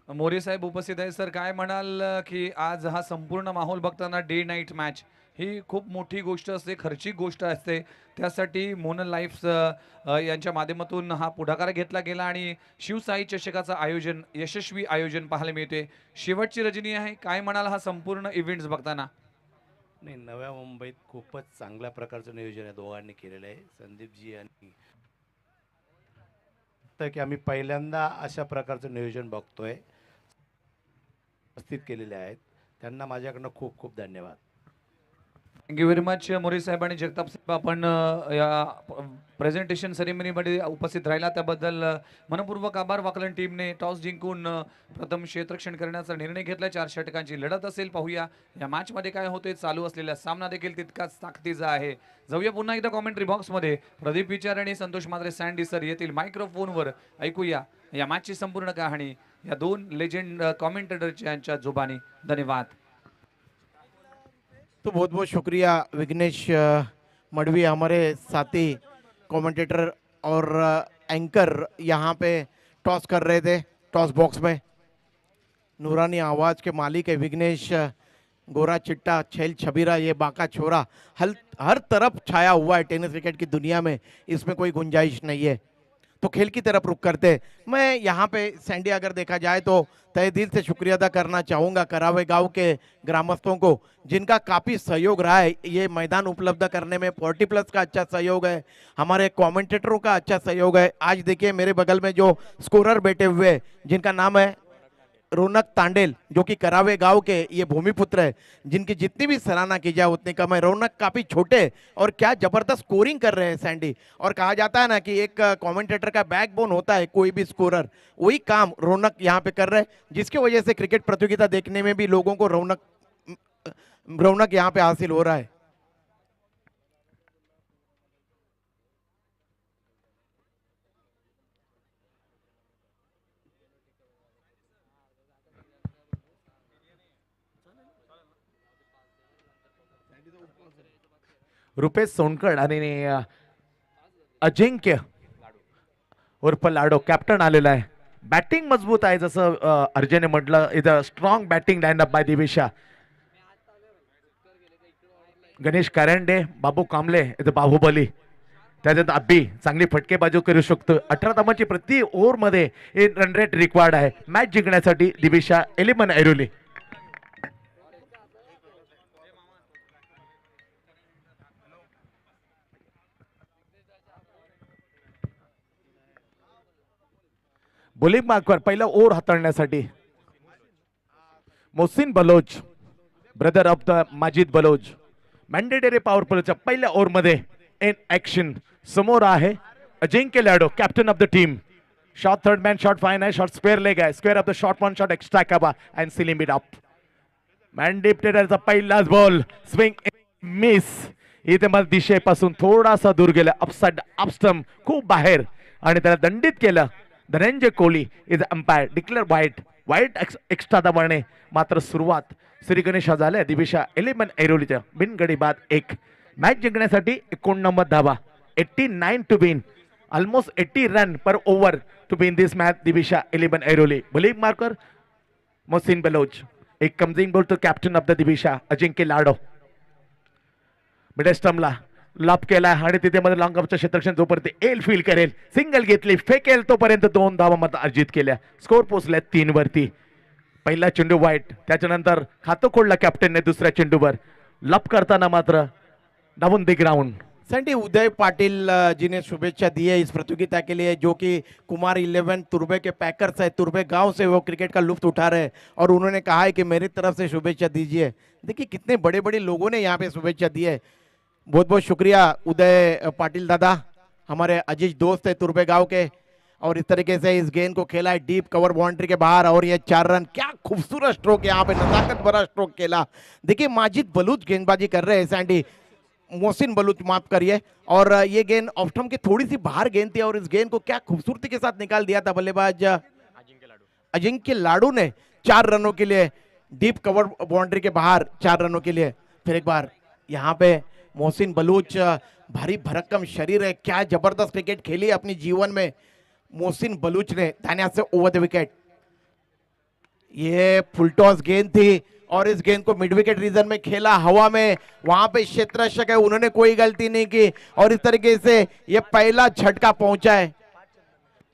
मोरे साहेब उपस्थित आहे. सर काय म्हणाल की आज हा संपूर्ण माहोल बघताना डे नाईट मॅच ही खूप मोठी गोष्ट असते, खर्चिक गोष्ट असते. त्यासाठी मोनल लाईफ यांच्या माध्यमातून हा पुढाकार घेतला गेला आणि शिवसाई चषकाचं आयोजन, यशस्वी आयोजन पाहायला मिळते. शेवटची रजनी आहे, काय म्हणाल हा संपूर्ण इव्हेंट्स बघताना? नाही, नव्या मुंबईत खूपच चांगल्या प्रकारचं नियोजन आहे दोघांनी केलेलं आहे, संदीपजी आणि तर की आम्ही पहिल्यांदा अशा प्रकारचं नियोजन बघतोय, उपस्थित केलेले आहेत. त्यांना माझ्याकडनं खूप खूप धन्यवाद. थँक्यू व्हेरी मच मोरे साहेब आणि जगताप साहेब. आपण या प्रेझेंटेशन सेरेमनीमध्ये उपस्थित राहिला त्याबद्दल मनपूर्वक आभार. वाकलन टीमने टॉस जिंकून प्रथम क्षेत्ररक्षण करण्याचा निर्णय घेतला. 4 षटकांची लढत असेल. पाहूया या मॅचमध्ये काय होते. चालू असलेला सामना देखील तितकाच ताकदीचा आहे. जाऊया पुन्हा एकदा कॉमेंट्री बॉक्समध्ये. प्रदीप विचार आणि संतोष मात्रे सँडी सर येथील मायक्रोफोनवर. ऐकूया या मॅचची संपूर्ण कहाणी या 2 लेजेंड कॉमेंटेटरच्या यांच्या जुबानी. धन्यवाद. तो बहुत बहुत शुक्रिया विघ्नेश मडवी, हमारे साथी कमेंटेटर और एंकर यहाँ पे टॉस कर रहे थे. टॉस बॉक्स में नूरानी आवाज़ के मालिक है विघ्नेश. गोरा चिट्टा छैल छबीरा ये बाका छोरा हर तरफ छाया हुआ है टेनिस क्रिकेट की दुनिया में, इसमें कोई गुंजाइश नहीं है. तो खेल की तरफ रुख करते हैं. मैं यहाँ पे सैंडी अगर देखा जाए तो तहे दिल से शुक्रिया अदा करना चाहूँगा करावे गांव के ग्रामस्थों को, जिनका काफ़ी सहयोग रहा है ये मैदान उपलब्ध करने में. 40+ का अच्छा सहयोग है, हमारे कमेंटेटरों का अच्छा सहयोग है. आज देखिए मेरे बगल में जो स्कोरर बैठे हुए जिनका नाम है रौनक तांडेल जो कि करावे गांव के ये भूमिपुत्र है, जिनकी जितनी भी सराहना की जाए उतनी कम है। रौनक काफी छोटे और क्या जबरदस्त स्कोरिंग कर रहे हैं सैंडी। और कहा जाता है ना कि एक कमेंटेटर का बैकबोन होता है कोई भी स्कोरर, वही काम रौनक यहाँ पे कर रहे हैं, जिसकी वजह से क्रिकेट प्रतियोगिता देखने में भी लोगों को रौनक यहाँ पे हासिल हो रहा है। रुपेश सोनकड आणि अजिंक्य उर्फ लाडो कॅप्टन आलेला आहे। बॅटिंग मजबूत आहे, जसं अर्जयने म्हटलं, इथं strong batting lineup by Divisha. Ganesh Karande, Babu Kamble, इथं बाहुबली, त्याच्यात अब्बी चांगली फटकेबाजी करू शकतो। 18 धावांची प्रति ओव्हर मध्ये रन रेट रिक्वायर्ड आहे मॅच जिंकण्यासाठी दिविशा 11 ऐरोली। बॉलिंग मार्कवर पहिला ओव्हर हाताळण्यासाठी Mohsin Baloch, brother of the Majid Baloch, mandatory power प्लेच्या पहिल्या ओव्हर मध्ये इन ऍक्शन समोर आहे Ajinkya Lado, captain of the team. Shot third man, shot fine आहे, शॉट स्क्वेअर लेग आहे, square of the shot, one shot extra कबा अँड सिलिंग इट अप। मॅन्डेटरीचा पहिलाच बॉल स्विंग मिस, इथे मला दिशेपासून थोडासा दूर गेला, अपसाइड अपस्टम खूप बाहेर आणि त्याला दंडित केलं। Dhananjay Kohli is umpire, declare white extra दाबाने मात्र सुरुवात श्री गणेश झाल्या दिविशा 11 ऐरोलीच्या बिनगडी बाद 1। मॅच जिंकण्यासाठी 89 धावा, 89 to win, almost 80 run per over to win this match. Divisha 11 Airoli. Bowling marker Mohsin Baloch, एक कमजिंग ball to captain of the Divisha Ajinkya Lado. Middle स्टंपला लॉप केला आणि तिथे मध्ये लॉंग ऑफचं क्षेत्ररक्षण जोपर्यंत एल फील करेल, सिंगल घेतली, फेकेल तोपर्यंत 2 धावा मात्र अर्जित केल्या। स्कोर पोहोचल्या 3 वरती। पहिला चेंडू वाईट, त्याच्यानंतर खातं खोडला कॅप्टनने दुसऱ्या चेंडूवर, लॉप करताना मात्र डाउन द ग्राउंड। सैंडी उदय पाटिल जी ने शुभेच्छा दी है इस प्रतियोगिता के लिए, जो कि कुमार 11 तुर्बे के पैकर्स है, तुर्बे गांव से वो क्रिकेट का लुत्फ उठा रहे हैं और उन्होंने कहा है कि मेरी तरफ से शुभेच्छा दीजिए। देखिए कितने बड़े बड़े लोगों ने यहाँ पे शुभेच्छा दी है। बहुत बहुत शुक्रिया उदय पाटिल दादा, हमारे अजीज दोस्त है तुर्बे गांव के। और इस तरीके से इस गेंद को खेला है डीप कवर बाउंड्री के बाहर और ये 4 रन। क्या खूबसूरत स्ट्रोक यहाँ पे, नजाकत भरा स्ट्रोक खेला। देखिए माजिद बलूच गेंदबाजी कर रहे हैं सैंडी, मोहसिन बलूच माफ करिए। और ये गेंद ऑफ स्टंप की थोड़ी सी बाहर गेंद थी और इस गेंद को क्या खूबसूरती के साथ निकाल दिया था बल्लेबाज अजिंक्य लाडू ने 4 रनों के लिए, डीप कवर बाउंड्री के बाहर 4 रनों के लिए। फिर एक बार यहाँ पे मोहसिन बलूच, भारी भरक्कम शरीर है, क्या जबरदस्त क्रिकेट खेली है अपनी जीवन में मोहसिन बलूच ने, दाहिने हाथ से ओवर द विकेट। ये फुल टॉस गेंद थी और इस गेंद को मिड विकेट रीजन में खेला, हवा में, वहां पे क्षेत्ररक्षक है, उन्होंने कोई गलती नहीं की और इस तरीके से ये पहला झटका पहुंचा है।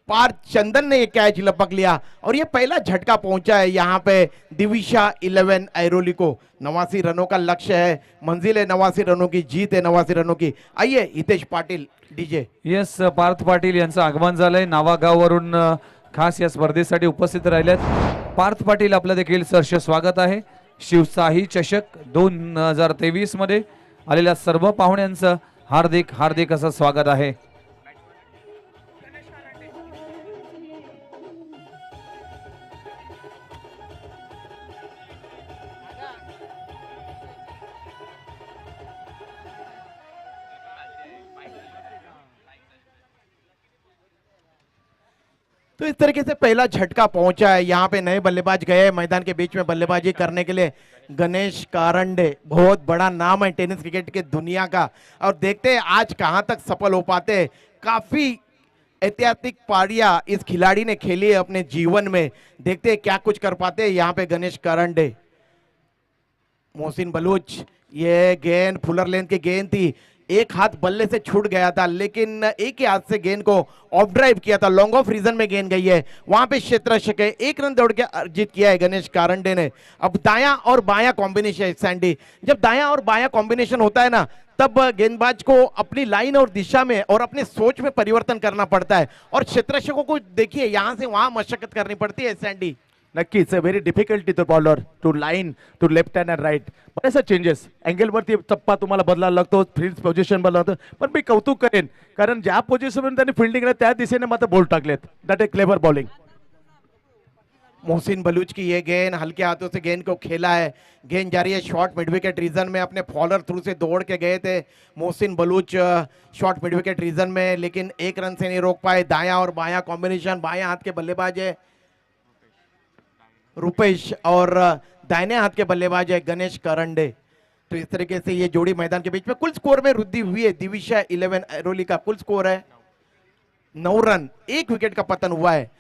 पार्थ चंदन ने ये कैच लपक लिया और ये पहला झटका पहुंचा है यहाँ पे दिविशा 11 ऐरोली को। 89 रनों का लक्ष्य है, मंजिल है 89 रनों की, जीत है 89 रनों की। आइए हितेश पाटील डीजे। येस, पार्थ पाटील यांचं आगमन झालंय, नावागाववरून खास या स्पर्धेसाठी उपस्थित राहिलेत। पार्थ पाटील आपलं देखील सहर्ष स्वागत आहे। शिवशाही चषक 2023 मध्ये आलेल्या सर्व पाहुण्यांचं हार्दिक हार्दिक असं स्वागत आहे। तो इस तरीके से पहला झटका पहुंचा है। यहाँ पे नए बल्लेबाज गए मैदान के बीच में बल्लेबाजी करने के लिए। गणेश कारंडे बहुत बड़ा नाम है टेनिस क्रिकेट के दुनिया का, और देखते हैं आज कहां तक सफल हो पाते हैं। काफी ऐतिहासिक पारियां इस खिलाड़ी ने खेली है अपने जीवन में, देखते हैं क्या कुछ कर पाते हैं यहाँ पे गणेश कारंडे। मोहसिन बलूच, ये गेंद फुलर लेंथ की गेंद थी, एक हाथ बल्ले से छूट गया था लेकिन एक ही हाथ से गेंद को ऑफ ड्राइव किया था, लॉन्ग ऑफ रीजन में गेंद गई है, वहां पे क्षेत्ररक्षक है, 1 रन दौड़ के अर्जित किया है गणेश कारंडे ने। अब दायां और बायां कॉम्बिनेशन सैंडी, जब दायां और बायां कॉम्बिनेशन होता है ना, तब गेंदबाज को अपनी लाइन और दिशा में और अपने सोच में परिवर्तन करना पड़ता है। और क्षेत्ररक्षकों को देखिए यहां से वहां मशक्कत करनी पड़ती है सैंडी। नक्कीच very difficulty to bowler to line to left hand and right. बरेचसे चेंजेस अँगलवरती टप्पा तुम्हाला बदलायला लागतो, फील्ड पोझिशन बदलावं लागतं. पण मी कौतुक करेन कारण ज्या पोझिशनवर त्यांनी फिल्डिंग केलं त्या दिशेने मात्र बॉल टाकलेत. That A clever bowling. Mohsin Baloch की ये गेंद हल्के हाथों से गेंद को खेला है, गेंद जा रही है शॉर्ट मिड विकेट रीजन में. अपने फॉलोअर थ्रू से दौड़ के गए थे Mohsin Baloch short mid wicket region में, लेकिन एक रन से नहीं रोक पाए. दायां और बायां कॉम्बिनेशन, बायां हाथ के बल्लेबाज है रुपेश और दाहिने हाथ के बल्लेबाज है गणेश करंडे. तो इस तरीके से ये जोड़ी मैदान के बीच में कुल स्कोर में वृद्धि हुई है. दिविशा 11 ऐरोली का कुल स्कोर है 9 रन. 1 विकेट का पतन हुआ है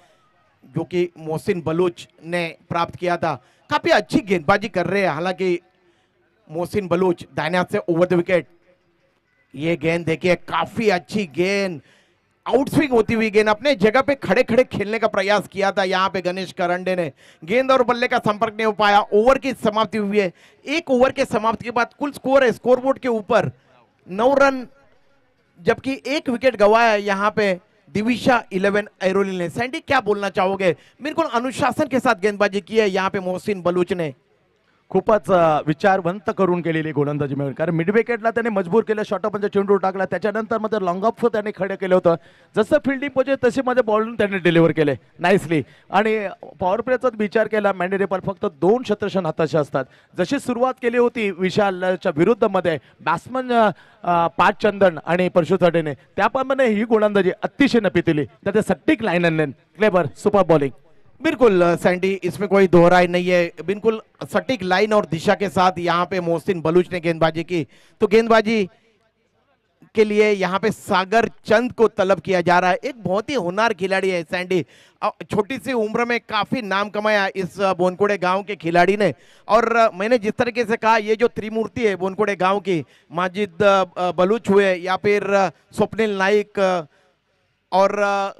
जो कि मोहसिन बलूच ने प्राप्त किया था. काफी अच्छी गेंदबाजी कर रहे हैं हालांकि मोहसिन बलूच दाहिने हाथ से ओवर द विकेट. ये गेंद देखिए काफी अच्छी गेंद, आउटस्विंग होती हुई गेंद. अपने जगह पे खड़े खड़े खेलने का प्रयास किया था यहाँ पे गणेश करंडे ने. गेंद और बल्ले का संपर्क नहीं हो पाया. ओवर की समाप्ति हुई है. 1 ओवर के समाप्ति के बाद कुल स्कोर है स्कोरबोर्ड के ऊपर 9 रन, जबकि 1 विकेट गंवाया है यहाँ पे दिविशा 11 ऐरोली ने. सैंडी क्या बोलना चाहोगे? बिल्कुल अनुशासन के साथ गेंदबाजी की है यहाँ पे मोहसिन बलूच ने. खूपच विचारवंत करून केलेली गोलंदाजी मिळून, कारण मिड विकेटला त्याने मजबूर केलं, शॉर्ट ऑफ चेंडू टाकला, त्याच्यानंतर मध्ये लॉंग ऑफ त्याने खडे केलं होतं. जसं फिल्डिंग पोहोचे तसे मध्ये बॉल त्याने डिलिव्हर केले नाईसली. आणि पॉवर प्लेचा विचार केला मॅन्डी रेपाल फक्त 2 क्षेत्ररक्षण हाताशी असतात. जशी सुरुवात केली होती विशालच्या विरुद्ध मध्ये बॅट्समन पाच चंदन आणि परशु साठेने, त्याप्रमाणे ही गोलंदाजी अतिशय नपितली. त्याचे सट्टिक line and clever super bowling. बिल्कुल सैंडी, इसमें कोई दोहराई नहीं है. बिल्कुल सटीक लाइन और दिशा के साथ यहाँ पे मोहसिन बलूच ने गेंदबाजी की. तो गेंदबाजी के लिए यहाँ पे सागर चंद को तलब किया जा रहा है. एक बहुत ही होनहार खिलाड़ी है सैंडी. छोटी सी उम्र में काफी नाम कमाया इस बोनकोड़े गांव के खिलाड़ी ने. और मैंने जिस तरीके से कहा, ये जो त्रिमूर्ति है बोनकोड़े गांव की, माजिद बलूच हुए या फिर स्वप्निल नाइक और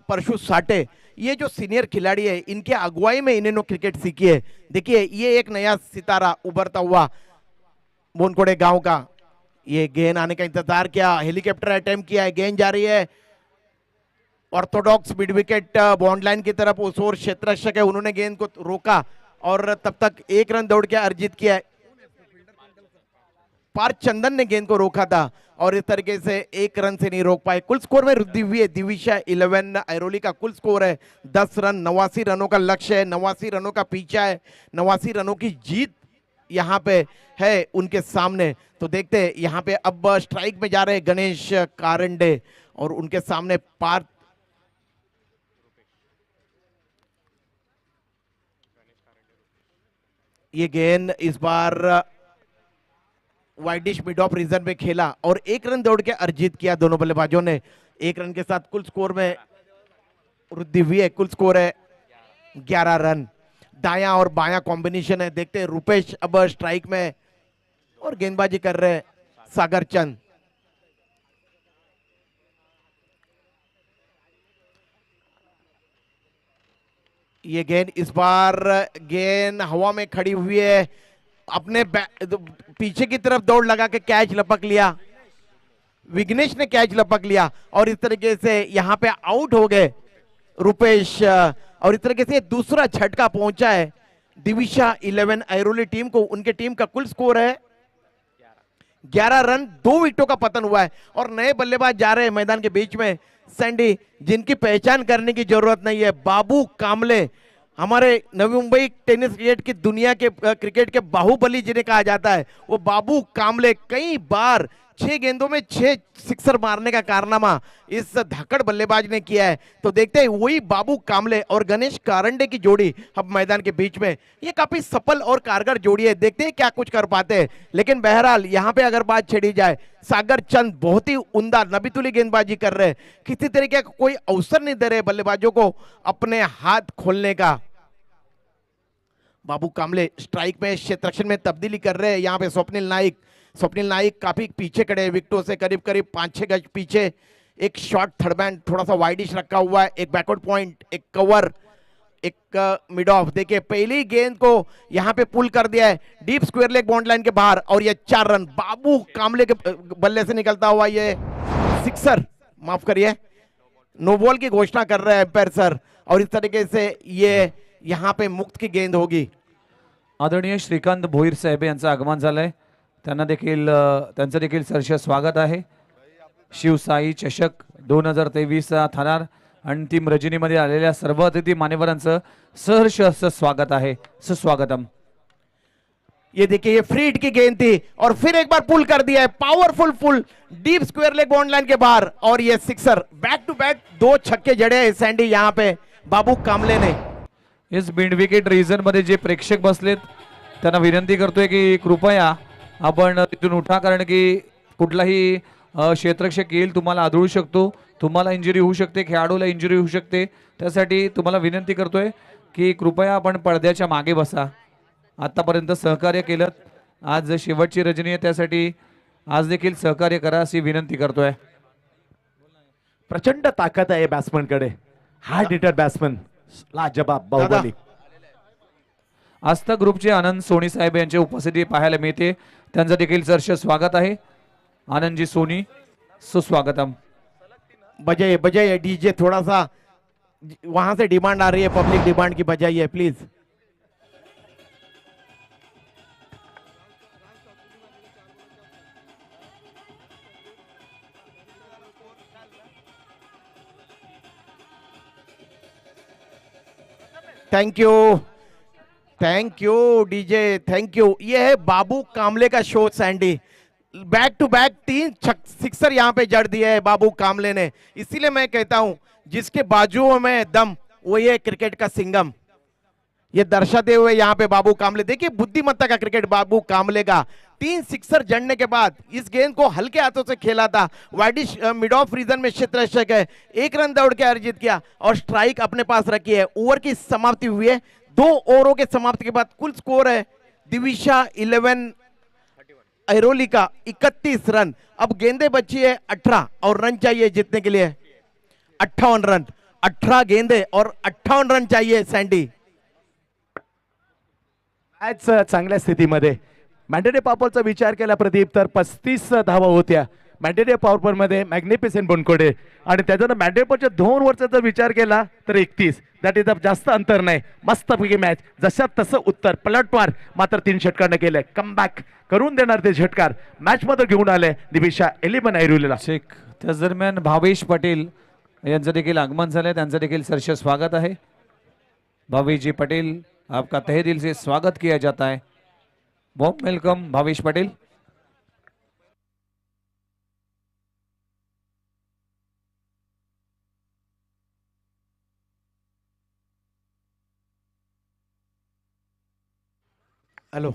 परशु साठे, ये जो सीनियर खिलाड़ी है इनके अगुवाई में इन्होंने क्रिकेट सीखी है. देखिए ये एक नया सितारा उभरता हुआ बोनकोड़े गांव का. ये गेंद आने का इंतजार किया, हेलीकॉप्टर अटेम्प्ट किया है, गेंद जा रही है Orthodox mid wicket bond line की तरफ. उस ओर क्षेत्ररक्षक है, उन्होंने गेंद को रोका और तब तक 1 रन दौड़ के अर्जित किया है. पार्थ चंदन ने गेंद को रोका था और इस तरीके से 1 रन से नहीं रोक पाए. कुल स्कोर में वृद्धि हुई है. दिविशा 11 ऐरोली का कुल स्कोर है 10 रन. 89 रनों का लक्ष्य है, 89 रनों का पीछा है, 89 रनों की जीत यहाँ पे है उनके सामने. तो देखते हैं यहाँ पे अब स्ट्राइक में जा रहे गणेश कारंडे और उनके सामने पार्थ. ये गेंद इस बार वाइडिश मिड ऑफ रीजन में खेला और 1 रन दौड़ के अर्जित किया दोनों बल्लेबाजों ने. 1 रन के साथ कुल स्कोर में वृद्धि हुई है. कुल स्कोर है 11 रन. दायां और बायां कॉम्बिनेशन है. देखते हैं रुपेश अब स्ट्राइक में और गेंदबाजी कर रहे हैं सागर चंद. ये गेंद इस बार गेंद हवा में खड़ी हुई है, अपने पीछे की तरफ दौड़ लगा के कैच लपक लिया. विघ्नेश ने कैच लपक लिया और इस तरीके से यहाँ पे आउट हो गए रुपेश. और इस तरीके से दूसरा झटका पहुंचा है दिविशा 11 ऐरोली टीम को. उनके टीम का कुल स्कोर है 11 रन. 2 विकेटों का पतन हुआ है और नए बल्लेबाज जा रहे हैं मैदान के बीच में सैंडी, जिनकी पहचान करने की जरूरत नहीं है. बाबू कामले, हमारे नवी मुंबई टेनिस क्रिकेट की दुनिया के क्रिकेट के बाहुबली जिन्हें कहा जाता है, वो बाबू कामले कई बार 6 गेंदों में 6 सिक्सर मारने का कारनामा इस धाकड़ बल्लेबाज ने किया है. तो देखते हैं वही बाबू कामले और गणेश कारंडे की जोड़ी अब मैदान के बीच में. ये काफी सफल और कारगर जोड़ी है. देखते हैं क्या कुछ कर पाते हैं. लेकिन बहरहाल यहाँ पे अगर बात छेड़ी जाए, सागर चंद बहुत ही उम्दा नबीतुली गेंदबाजी कर रहे हैं. किसी तरीके का कोई अवसर नहीं दे रहे बल्लेबाजों को अपने हाथ खोलने का. बाबू कामले स्ट्राइक में क्षेत्ररक्षण में तब्दीली कर रहे हैं. यहाँ पे स्वप्निल नाइक काफी पीछे खड़े हैं विकेटों से, करीब 5-6 गज पीछे. एक शॉर्ट थर्ड मैन थोड़ा सा वाइडिश रखा हुआ है, एक बैकवर्ड पॉइंट, एक कवर, एक मिड ऑफ. देखिए पहली गेंद को यहाँ पे पुल कर दिया है deep square leg bond line के बाहर और ये 4 रन बाबू कामले के बल्ले से निकलता हुआ. ये सिक्सर, माफ करिए, नो बॉल की घोषणा कर रहे हैं एम्पायर सर. और इस तरीके से ये यहाँ पे मुक्त की गेंद होगी। आदरणीय श्रीकांत भोईर साहेब यांचं आगमन झालंय, त्यांना देखील त्यांचं देखील सहर्ष स्वागत आहे। शिवसाई चषक 2023 थाणार अंतिम रजनीमध्ये आलेल्या सर्व अतिथी मान्यवरांचं सहर्ष असं स्वागत आहे, सुस्वागतम। ये देखिए ये फ्री हिट की गेंद थी और फिर एक बार पुल कर दिया है, powerful full deep square leg bond line के बाहर, और ये सिक्सर बैक टू बैक 2 छक्के जड़े हैं सैंडी यहाँ पे बाबू कामले ने। इस बिंड विकेट रीजन मध्ये जे प्रेक्षक बसलेत त्यांना विनंती करतोय की कृपया आपण तिथून उठा, कारण की कुठलाही क्षेत्ररक्षक येईल तुम्हाला आदळू शकतो, तुम्हाला इंजुरी होऊ शकते, खेळाडूला इंजुरी होऊ शकते, त्यासाठी तुम्हाला विनंती करतोय की कृपया आपण पडद्याच्या मागे बसा। आतापर्यंत सहकार्य केलं, आज शेवटची रजनी आहे त्यासाठी आज देखील सहकार्य करा अशी विनंती करतोय। प्रचंड ताकद आहे बॅट्समन कडे, हार्ड हिटर बॅट्समन, लाजवाब बाहुबली। आस्था ग्रुपचे आनंद सोनी साहेब यांची उपस्थिती पाहायला मिळते, त्यांचं देखील सहर्ष स्वागत आहे। आनंदजी सोनी, सुस्वागतम। बजाइए बजाइए डीजे, थोड़ा सा वहां से डिमांड आ रही है, पब्लिक डिमांड की, बजाइए please. Thank you DJ, thank you. ये है बाबू कामले का show Sandy, back to back 3 sixer यहाँ पे जड़ दिए है बाबू कामले ने। इसीलिए मैं कहता हूं जिसके बाजुओं में दम वो ये क्रिकेट का सिंगम, ये दर्शाते हुए यहाँ पे बाबू कामले, देखिए बुद्धिमत्ता का क्रिकेट बाबू कामले का। 3 सिक्सर जड़ने के बाद इस गेंद को हल्के हाथों से खेला था, वाइडिश मिड ऑफ रीजन में क्षेत्ररक्षक है, 1 रन दौड़ के अर्जित किया और स्ट्राइक अपने पास रखी है। ओवर की समाप्ति हुई है, 2 ओवरों के समाप्ति के बाद कुल स्कोर है दिविशा 11, ऐरोली का 31 रन। अब गेंदे बची है 18 और रन चाहिए जीतने के लिए 58 रन, 18 गेंदे और 58 रन चाहिए सैंडी। मॅच चांगल्या स्थितीमध्ये, मॅन्डेटरी पॉवरचा विचार केला प्रदीप तर 35 धावा होत्या मॅन्डेटरी पॉवर मध्ये मॅग्निफिसेंट बनकोडे, आणि त्याच्यानं मॅन्डेटरी पॉवरच्या 2 ओव्हरचा जर विचार केला तर 31, दॅट इज जास्त अंतर नाही। मस्तपैकी मॅच, जशा तसं उत्तर पलटवार मात्र 3 षटकांना केलंय, कमबॅक करून देणार ते षटकार मॅच मध्ये घेऊन आले दिविशा 11 ऐरोलीला। त्याच दरम्यान भावेश पटेल यांचं देखील आगमन झालंय, त्यांचं देखील सहर्ष स्वागत आहे। भावेश जी पटेल, आपका तहे दिल से स्वागत किया जाता है, बहुत वेलकम भावेश पटेल। हेलो,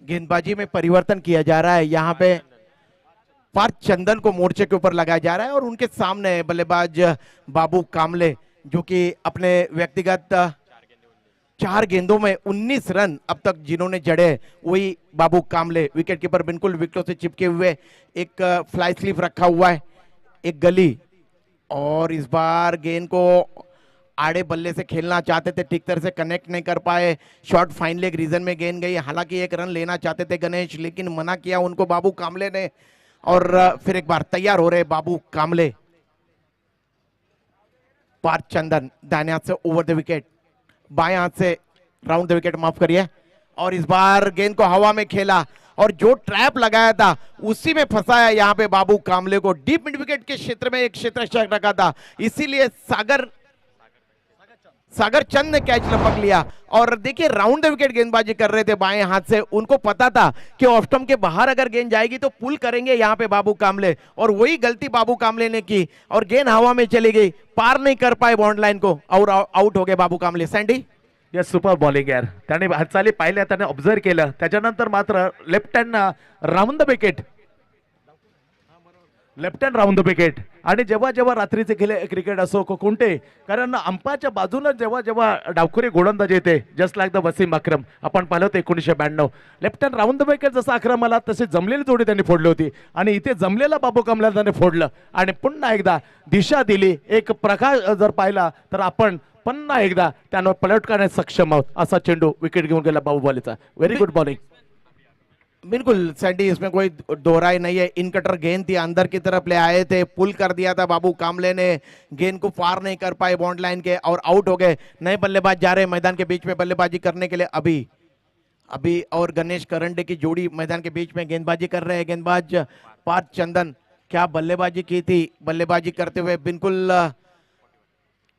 गेंदबाजी में परिवर्तन किया जा रहा है, यहाँ पे पार्थ चंदन को मोर्चे के ऊपर लगाया जा रहा है और उनके सामने बल्लेबाज बाबू कामले, जो कि अपने व्यक्तिगत 4 गेंदों में 19 रन अब तक जिन्होंने जड़े, वही बाबू कामले। विकेट कीपर बिल्कुल विकेटों से चिपके हुए, एक फ्लाई स्लिप रखा हुआ है, एक गली, और इस बार गेंद को आड़े बल्ले से खेलना चाहते थे, ठीक तरह से कनेक्ट नहीं कर पाए, शॉर्ट फाइन लेग रीजन में गेंद गई। हालांकि 1 रन लेना चाहते थे गणेश, लेकिन मना किया उनको बाबू कामले ने, और फिर एक बार तैयार हो रहे बाबू कामले। पार्थ चंदन दाहिने हाथ से ओवर द विकेट, बाएं हाथ से राउंड द विकेट, माफ करिए, और इस बार गेंद को हवा में खेला और जो ट्रैप लगाया था उसी में फंसाया यहाँ पे बाबू कामले को। डीप मिड विकेट के क्षेत्र में एक क्षेत्ररक्षक रखा था, इसीलिए सागर चंद ने कैच लपक लिया। और देखिए राउंड द विकेट गेंदबाजी कर रहे थे बाएं हाथ से, उनको पता था कि ऑफ स्टंप के बाहर अगर गेंद जाएगी तो पुल करेंगे यहाँ पे बाबू कामले, और वही गलती बाबू कामले ने की और गेंद हवा में चली गई, पार नहीं कर पाए बॉन्ड लाइन को और आउट हो गए बाबू कामले। सैंडी, या सुपर बॉलिंग यार, त्याने हालचाली पाहिल्या, त्याने ऑब्झर्व केलं, त्याच्यानंतर मात्र left hand round the wicket, left hand round the wicket. आणि जेव्हा जेव्हा रात्रीचे क्रिकेट असो कोणते, कारण अंपाच्या बाजूला जेव्हा जेव्हा डावखुरी गोलंदाज येते, जस्ट लाईक द वसीम अक्रम, आपण पाहिलं होतं 1992, left hand round the wicket जसं अक्रमाला तशी जमलेली जोडी त्यांनी फोडली होती, आणि इथे जमलेला बाबू कामला त्याने फोडलं आणि पुन्हा एकदा दिशा दिली, एक प्रकाश जर पाहिला तर आपण पुन्हा एकदा त्यांना पलट करण्यास सक्षम आहोत। असा चेंडू विकेट घेऊन गेला बाहुबलीचा। Very good bowling. बिल्कुल सैंडी, इसमें कोई दोहराई नहीं है। इन कटर गेंद थी, अंदर की तरफ ले आए थे, पुल कर दिया था बाबू कामले ने, गेंद को पार नहीं कर पाए बॉन्ड लाइन के और आउट हो गए। नए बल्लेबाज जा रहे हैं मैदान के बीच में बल्लेबाजी करने के लिए। अभी अभी और गणेश करंडे की जोड़ी मैदान के बीच में गेंदबाजी कर रहे हैं। गेंदबाज पार्थ चंदन, क्या बल्लेबाजी की थी, बल्लेबाजी करते हुए बिल्कुल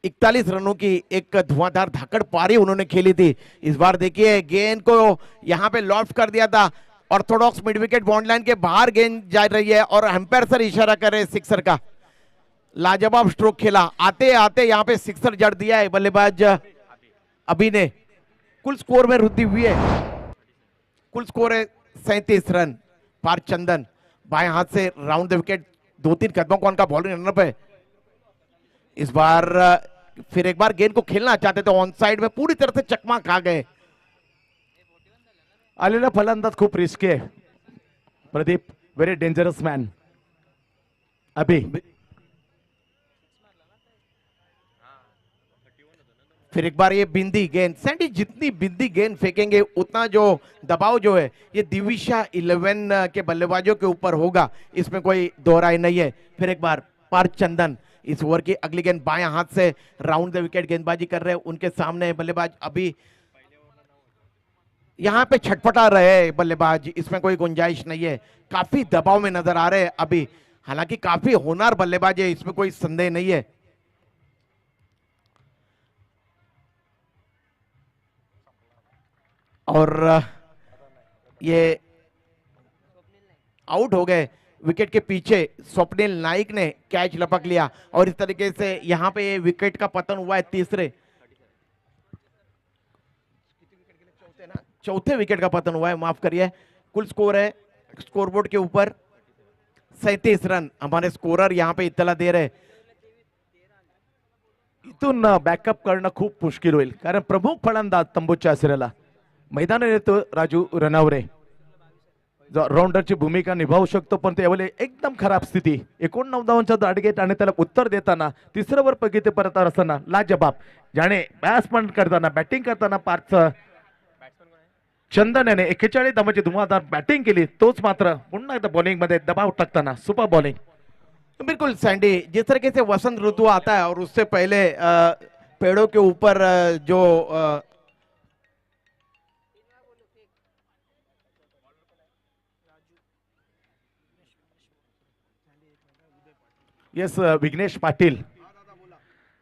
41 रनों की एक धुआंधार धाकड़ पारी उन्होंने खेली थी। इस बार देखिए गेंद को यहां पे लॉफ्ट कर दिया था, Orthodox mid wicket bond line के बाहर गेंद जा रही है और एम्पायर सर इशारा कर रहे हैं सिक्सर का। लाजवाब स्ट्रोक खेला, आते आते यहां पे सिक्सर जड़ दिया है बल्लेबाज अभी ने। कुल स्कोर में वृद्धि हुई है, कुल स्कोर है 37 रन। पार्थ चंदन बाएं हाथ से राउंड द विकेट, 2-3 कदमों का उनका बॉलिंग रनअप है। इस बार फिर एक बार गेंद को खेलना चाहते थे, ऑन साइड में पूरी तरह से चकमा खा गए। आलेला फलंदाज खूप रिस्की आहे प्रदीप, व्हेरी डेंजरस मॅन। अभी फिर एक बार ये बिंदी गेंद, सैंडी जितनी बिंदी गेंद फेंकेंगे उतना जो दबाव जो है ये दिविशा 11 के बल्लेबाजों के ऊपर होगा, इसमें कोई दोहराई नहीं है। फिर एक बार पार्थ चंदन इस ओवर की अगली गेंद बाएं हाथ से राउंड द विकेट गेंदबाजी कर रहे हैं, उनके सामने बल्लेबाज अभी यहां पे छटपटा रहे हैं बल्लेबाज, इसमें कोई गुंजाइश नहीं है। काफी दबाव में नजर आ रहे हैं अभी, हालांकि काफी होनहार बल्लेबाज है, इसमें कोई संदेह नहीं है। और ये आउट हो गए विकेट के पीछे। स्वप्निल नाइक ने कैच लपक लिया और इस तरीके से यहां पे ये विकेट का पतन हुआ है तीसरे, चौथे विकेट का पतन हुआ है, माफ करिए। कुल स्कोर है स्कोरबोर्ड के ऊपर 37 रन। हमारे स्कोरर यहां पे इत्तला दे रहे, इथून बॅकअप करणं खूप मुश्किल होईल, कारण प्रमुख फलंदाज तंबूच्या आसऱ्याला मैदानात येतो राजू रनवरे, जो राऊंडरची भूमिका निभावू शकतो, पण त्यावेळी एकदम खराब स्थिती। 89 धावांचा टार्गेट आणि त्याला उत्तर देताना तिसरं वर पगीते परत असताना लाजबाब, ज्याने बॅट्समन करताना बॅटिंग करताना पार्थ चंदन याने 41 धावांची धुमाधार बॅटिंग केली, तोच मात्र पुन्हा एकदा बॉलिंग मध्ये दबाव टाकताना सुपर बॉलिंग। बिल्कुल सैंडी, जिस तरीके से वसंत ऋतु आता है और उससे पहले पेड़ों के ऊपर जो यस विघ्नेश पाटील,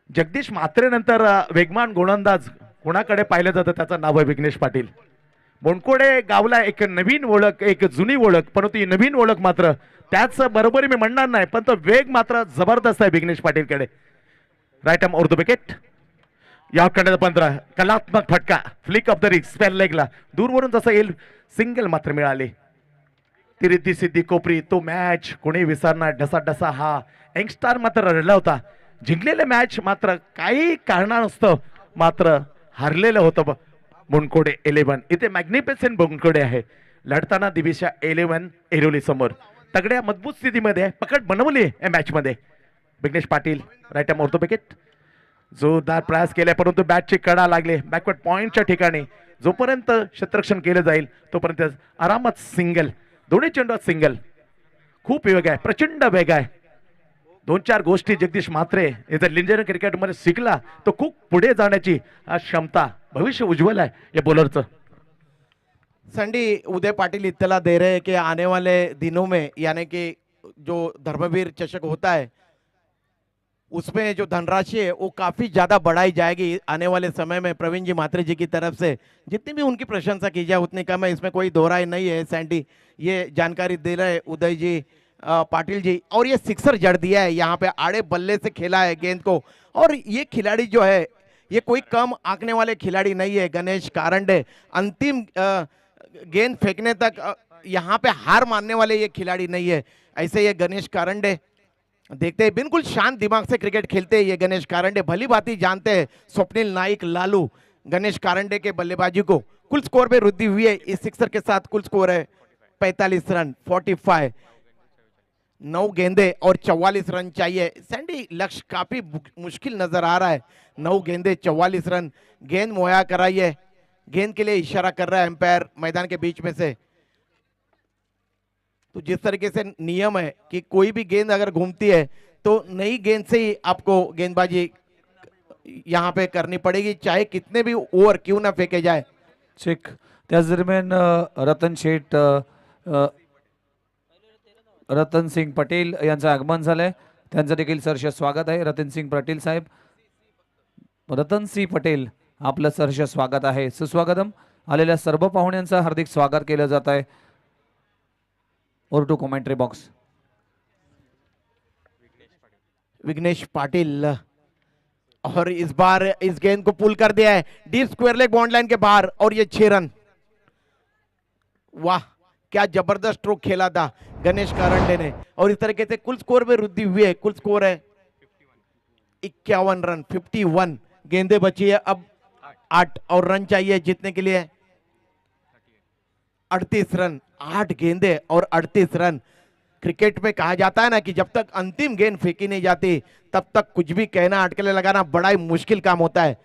जगदीश म्हात्रे नंतर वेगवान गोलंदाज कोणाकडे पाहिलं जातं त्याचं नाव आहे विघ्नेश पाटील। बोनकोडे गावला एक नवीन ओळख, एक जुनी ओळख, परंतु ही नवीन ओळख मात्र त्याच बरोबरी मी म्हणणार नाही, पण तो वेग मात्र जबरदस्त आहे विघ्नेश पाटीलकडे। Right arm over the wicket, या कडे 15 कलात्मक फटका, फ्लिक ऑफ द रिस्ट स्पेल लेगला दूरवरून जसं येईल, सिंगल मात्र मिळाली। ती रिद्धी सिद्धी कोपरी, तो मॅच कोणी विसरणार, ढसा ढसा हा यंगस्टार मात्र रडला होता। जिंकलेले मॅच मात्र काही कारणास्तव मात्र हरलेलं होतं बोनकोडे 11। इथे मॅग्निफिसेंट बोनकोडे आहे, लढताना दिविशा 11 एरोली समोर तगड्या मजबूत स्थितीमध्ये पकड बनवली या मॅच मध्ये। Vighnesh Patil right arm over the wicket, जोरदार प्रयास केला, परंतु बॅटची कडा लागले बॅकवर्ड पॉइंटच्या ठिकाणी। जोपर्यंत क्षेत्ररक्षण केलं जाईल तोपर्यंत आरामात सिंगल, दोन्ही चेंडूत सिंगल। खूप वेग आहे, प्रचंड वेग आहे। 2-4 गोष्टी जगदीश म्हात्रे जर लिंजन क्रिकेटमध्ये शिकला तो खूप पुढे जाण्याची क्षमता, भविष्य उज्ज्वल आहे या बॉलरचं। संडी, उदय पाटिल इत्तला दे रहे हैं कि आने वाले दिनों में, यानी कि जो धर्मवीर चषक होता है उसमें जो धनराशि है वो काफी ज्यादा बढ़ाई जाएगी आने वाले समय में। प्रवीण जी म्हात्रे जी की तरफ से जितनी भी उनकी प्रशंसा की जाए उतनी कम है, इसमें कोई दोहराई नहीं है। सैंडी ये जानकारी दे रहे उदय जी पाटिल जी, और ये सिक्सर जड़ दिया है, यहाँ पे आड़े बल्ले से खेला है गेंद को। और ये खिलाड़ी जो है ये कोई कम आंकने वाले खिलाड़ी नहीं है। गणेश कारंडे अंतिम गेंद फेंकने तक यहाँ पे हार मानने वाले ये खिलाड़ी नहीं है। ऐसे ये गणेश कारंडे देखते हैं, बिल्कुल शांत दिमाग से क्रिकेट खेलते हैं ये गणेश कारंडे, भली भांति जानते हैं स्वप्निल नाइक लालू गणेश कारंडे के बल्लेबाजी को। कुल स्कोर में वृद्धि हुई है इस सिक्सर के साथ, कुल स्कोर है 45 रन 45, 9 गेंदे और 44 रन चाहिए। सैंडी लक्ष्य काफी मुश्किल नजर आ रहा है, 9 गेंदे 44 रन। गेंद मुहैया कराइए, गेंद के लिए इशारा कर रहा है एम्पायर मैदान के बीच में से। तो जिस तरीके से नियम है कि कोई भी गेंद अगर घूमती है तो नई गेंद से ही आपको गेंदबाजी यहाँ पे करनी पड़ेगी, चाहे कितने भी ओव्हर क्यों ना फेके जाए. चेक. त्याच दरम्यान रतन शेठ रतन सिंग पटेल यांचं आगमन झालंय. त्यांचं देखील सहर्ष स्वागत आहे. रतन सिंग पटेल साहेब, रतन सिंह पटेल आपलं सहर्ष स्वागत आहे. सुस्वागतम. आलेल्या सर्व पाहुण्यांचं हार्दिक स्वागत केलं जात आहे. और to commentary box. Vighnesh Patil, और इस बार इस गेंद को पुल कर दिया है deep square leg bond line के बाहर, और ये 6 रन. वाह, क्या जबरदस्त स्ट्रोक खेला था गणेश कारंडे ने, और इस तरीके से कुल स्कोर में वृद्धि हुई है. कुल स्कोर है 51 रन. 51 गेंदें बची है, अब 8 और रन चाहिए जीतने के लिए. 38 रन, 8 गेंदें और 38 रन. क्रिकेट में कहा जाता है ना कि जब तक अंतिम गेंद फेंकी नहीं जाती तब तक कुछ भी कहना, अटकलें लगाना बड़ा ही मुश्किल काम होता है.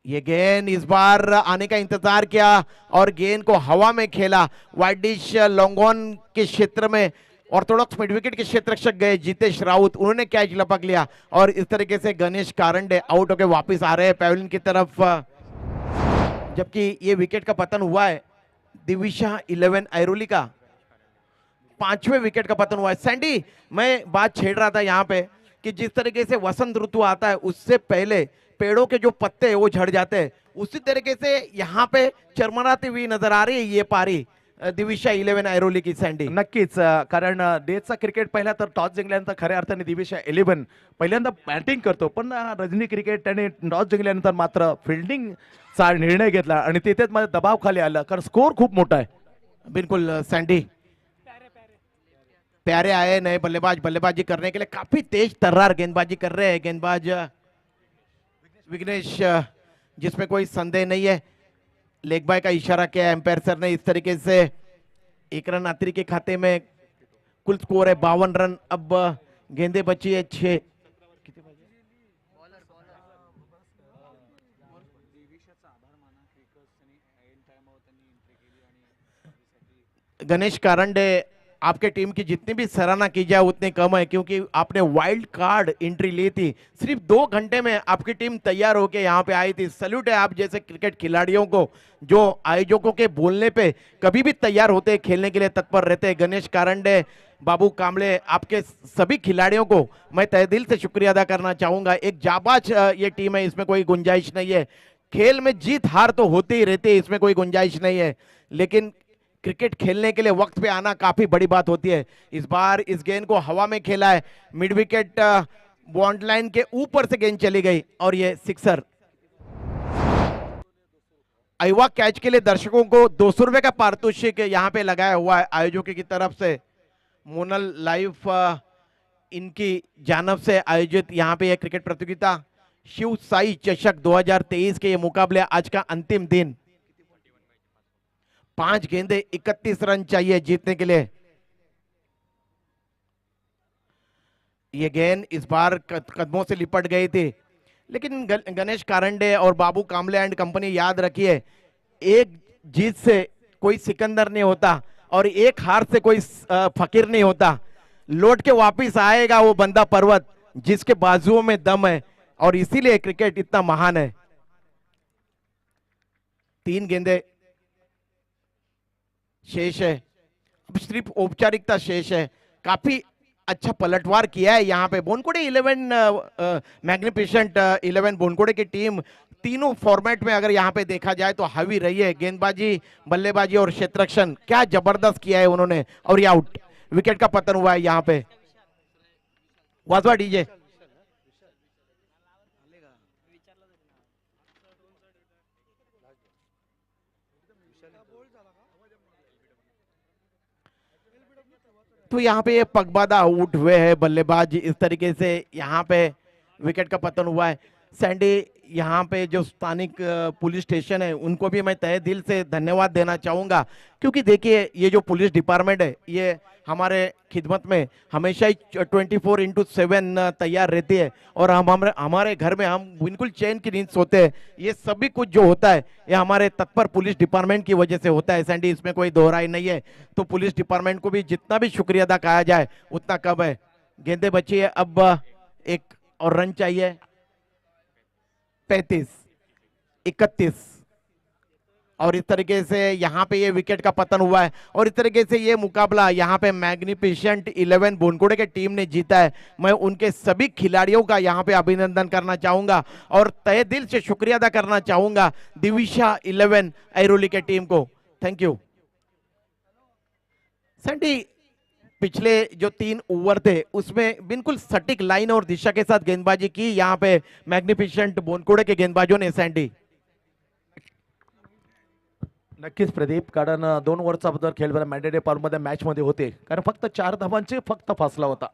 ये गेंद इस बार आने का इंतजार किया और गेंद को हवा में खेला. वाइड डिश लॉन्गॉन के क्षेत्र में ऑर्थोडॉक्स मिड विकेट के क्षेत्र रक्षक गए जितेश राउत, उन्होंने कैच लपक लिया, और इस तरीके से गणेश कारंडे आउट होकर वापस आ रहे हैं पैवेलियन की तरफ. जबकि ये विकेट का पतन हुआ है दिविशा 11 ऐरोली का, 5वें विकेट का पतन हुआ है. सैंडी, मैं बात छेड़ रहा था यहाँ पे कि जिस तरीके से वसंत ऋतु आता है उससे पहले पेड़ों के जो पत्ते हैं वो झड़ जाते हैं, उसी तरीके से यहाँ पे चरमराती हुई नजर आ रही है ये पारी दिविशा 11 ऐरोली की. सैंडी, नक्कीच कारण डेचा क्रिकेट पहिला तर टॉस जिंकल्यानंतर खऱ्या अर्थाने दिविशा 11 पहिल्यांदा बॅटिंग करतो, पण रजनी क्रिकेट त्याने टॉस जिंकल्यानंतर मात्र फिल्डिंगचा निर्णय घेतला आणि तिथेच मध्ये दबाव खाली आला कारण स्कोर खूप मोठा आहे. बिल्कुल सैंडी, प्यारे आए नए बल्लेबाज बल्लेबाजी करने के लिए, काफी तेज तर्रार गेंदबाजी कर रहे हैं गेंदबाज विघ्नेश, जिसमें कोई संदेह नहीं है. लेग बाय का इशारा किया एम्पायर सर ने. इस तरीके से 1 रन अतिरिक्त के खाते में. कुल स्कोर है 52 रन. अब गेंदे बची है 6. गणेश कारंडे, आपके टीम की जितनी भी सराहना की जाए उतनी कम है, क्योंकि आपने वाइल्ड कार्ड एंट्री ली थी. सिर्फ 2 घंटे में आपकी टीम तैयार होकर यहाँ पे आई थी. सल्यूट है आप जैसे क्रिकेट खिलाड़ियों को जो आयोजकों के बोलने पे कभी भी तैयार होते हैं, खेलने के लिए तत्पर रहते हैं. गणेश कारंडे, बाबू कामले, आपके सभी खिलाड़ियों को मैं तहे दिल से शुक्रिया अदा करना चाहूंगा. एक जाबाज ये टीम है, इसमें कोई गुंजाइश नहीं है. खेल में जीत हार तो होती ही रहती है, इसमें कोई गुंजाइश नहीं है, लेकिन क्रिकेट खेलने के लिए वक्त पे आना काफी बड़ी बात होती है. इस बार इस गेंद को हवा में खेला है, मिड विकेट बॉन्ड लाइन के ऊपर से गेंद चली गई और ये सिक्सर. अयवा कैच के लिए दर्शकों को 200 रुपए का पारितोषिक यहाँ पे लगाया हुआ है आयोजकों की तरफ से. मोनल लाइफ इनकी जानब से आयोजित यहाँ पे यह क्रिकेट प्रतियोगिता शिव साई चषक 2023 के ये मुकाबले आज का अंतिम दिन. 5 गेंदे 31 रन चाहिए जीतने के लिए. ये गेंद इस बार कदमों से लिपट गई थी, लेकिन गणेश कारंडे और बाबू कामले एंड कंपनी याद रखिए, एक जीत से कोई सिकंदर नहीं होता और एक हार से कोई फकीर नहीं होता. लौट के वापिस आएगा वो बंदा पर्वत जिसके बाजुओं में दम है, और इसीलिए क्रिकेट इतना महान है. 3 गेंदे शेष है, अब सिर्फ औपचारिकता शेष है. काफी अच्छा पलटवार किया है यहाँ पे बोनकोड़े 11 मैग्निफिसेंट 11 बोनकोड़े की टीम. तीनों फॉर्मेट में अगर यहाँ पे देखा जाए तो हावी रही है. गेंदबाजी, बल्लेबाजी और क्षेत्ररक्षण क्या जबरदस्त किया है उन्होंने. और ये आउट, विकेट का पतन हुआ है यहाँ पे. वाजवा डीजे. तो यहाँ पे ये पगबादा आउट हुए हैं बल्लेबाज. इस तरीके से यहाँ पे विकेट का पतन हुआ है. सैंडी, यहाँ पे जो स्थानिक पुलिस स्टेशन है उनको भी मैं तहे दिल से धन्यवाद देना चाहूंगा, क्योंकि देखिए ये जो पुलिस डिपार्टमेंट है ये हमारे खिदमत में हमेशा ही 24/7 तैयार रहती है और हमारे घर में हम बिल्कुल चैन की नींद सोते हैं। ये सभी कुछ जो होता है ये हमारे तत्पर पुलिस डिपार्टमेंट की वजह से होता है सैंडी, इसमें कोई दोहराई नहीं है। तो पुलिस डिपार्टमेंट को भी जितना भी शुक्रिया अदा कहा जाए उतना कम है। गेंदे बची है, अब एक और रन चाहिए। 35-31 और इस तरीके से यहाँ पे ये विकेट का पतन हुआ है और इस तरीके से ये मुकाबला यहाँ पे मैग्निफिसेंट 11 बोनकोड़े के टीम ने जीता है। मैं उनके सभी खिलाड़ियों का यहाँ पे अभिनंदन करना चाहूंगा और तहे दिल से शुक्रिया अदा करना चाहूंगा दिविशा 11 ऐरोली के टीम को। Thank you Sandy. पिछले जो 3 ओवर थे उसमें बिल्कुल सटीक लाइन और दिशा के साथ गेंदबाजी की यहाँ पे मैग्निफिसेंट बोनकोड़े के गेंदबाजों ने सैंडी। नक्कीच प्रदीप, कारण 2 ओव्हरचा अगोदर खेळ मॅन्डेटरी फॉर्ममध्ये मॅच मध्ये होते, कारण फक्त 4 धावांचे फक्त फासला होता.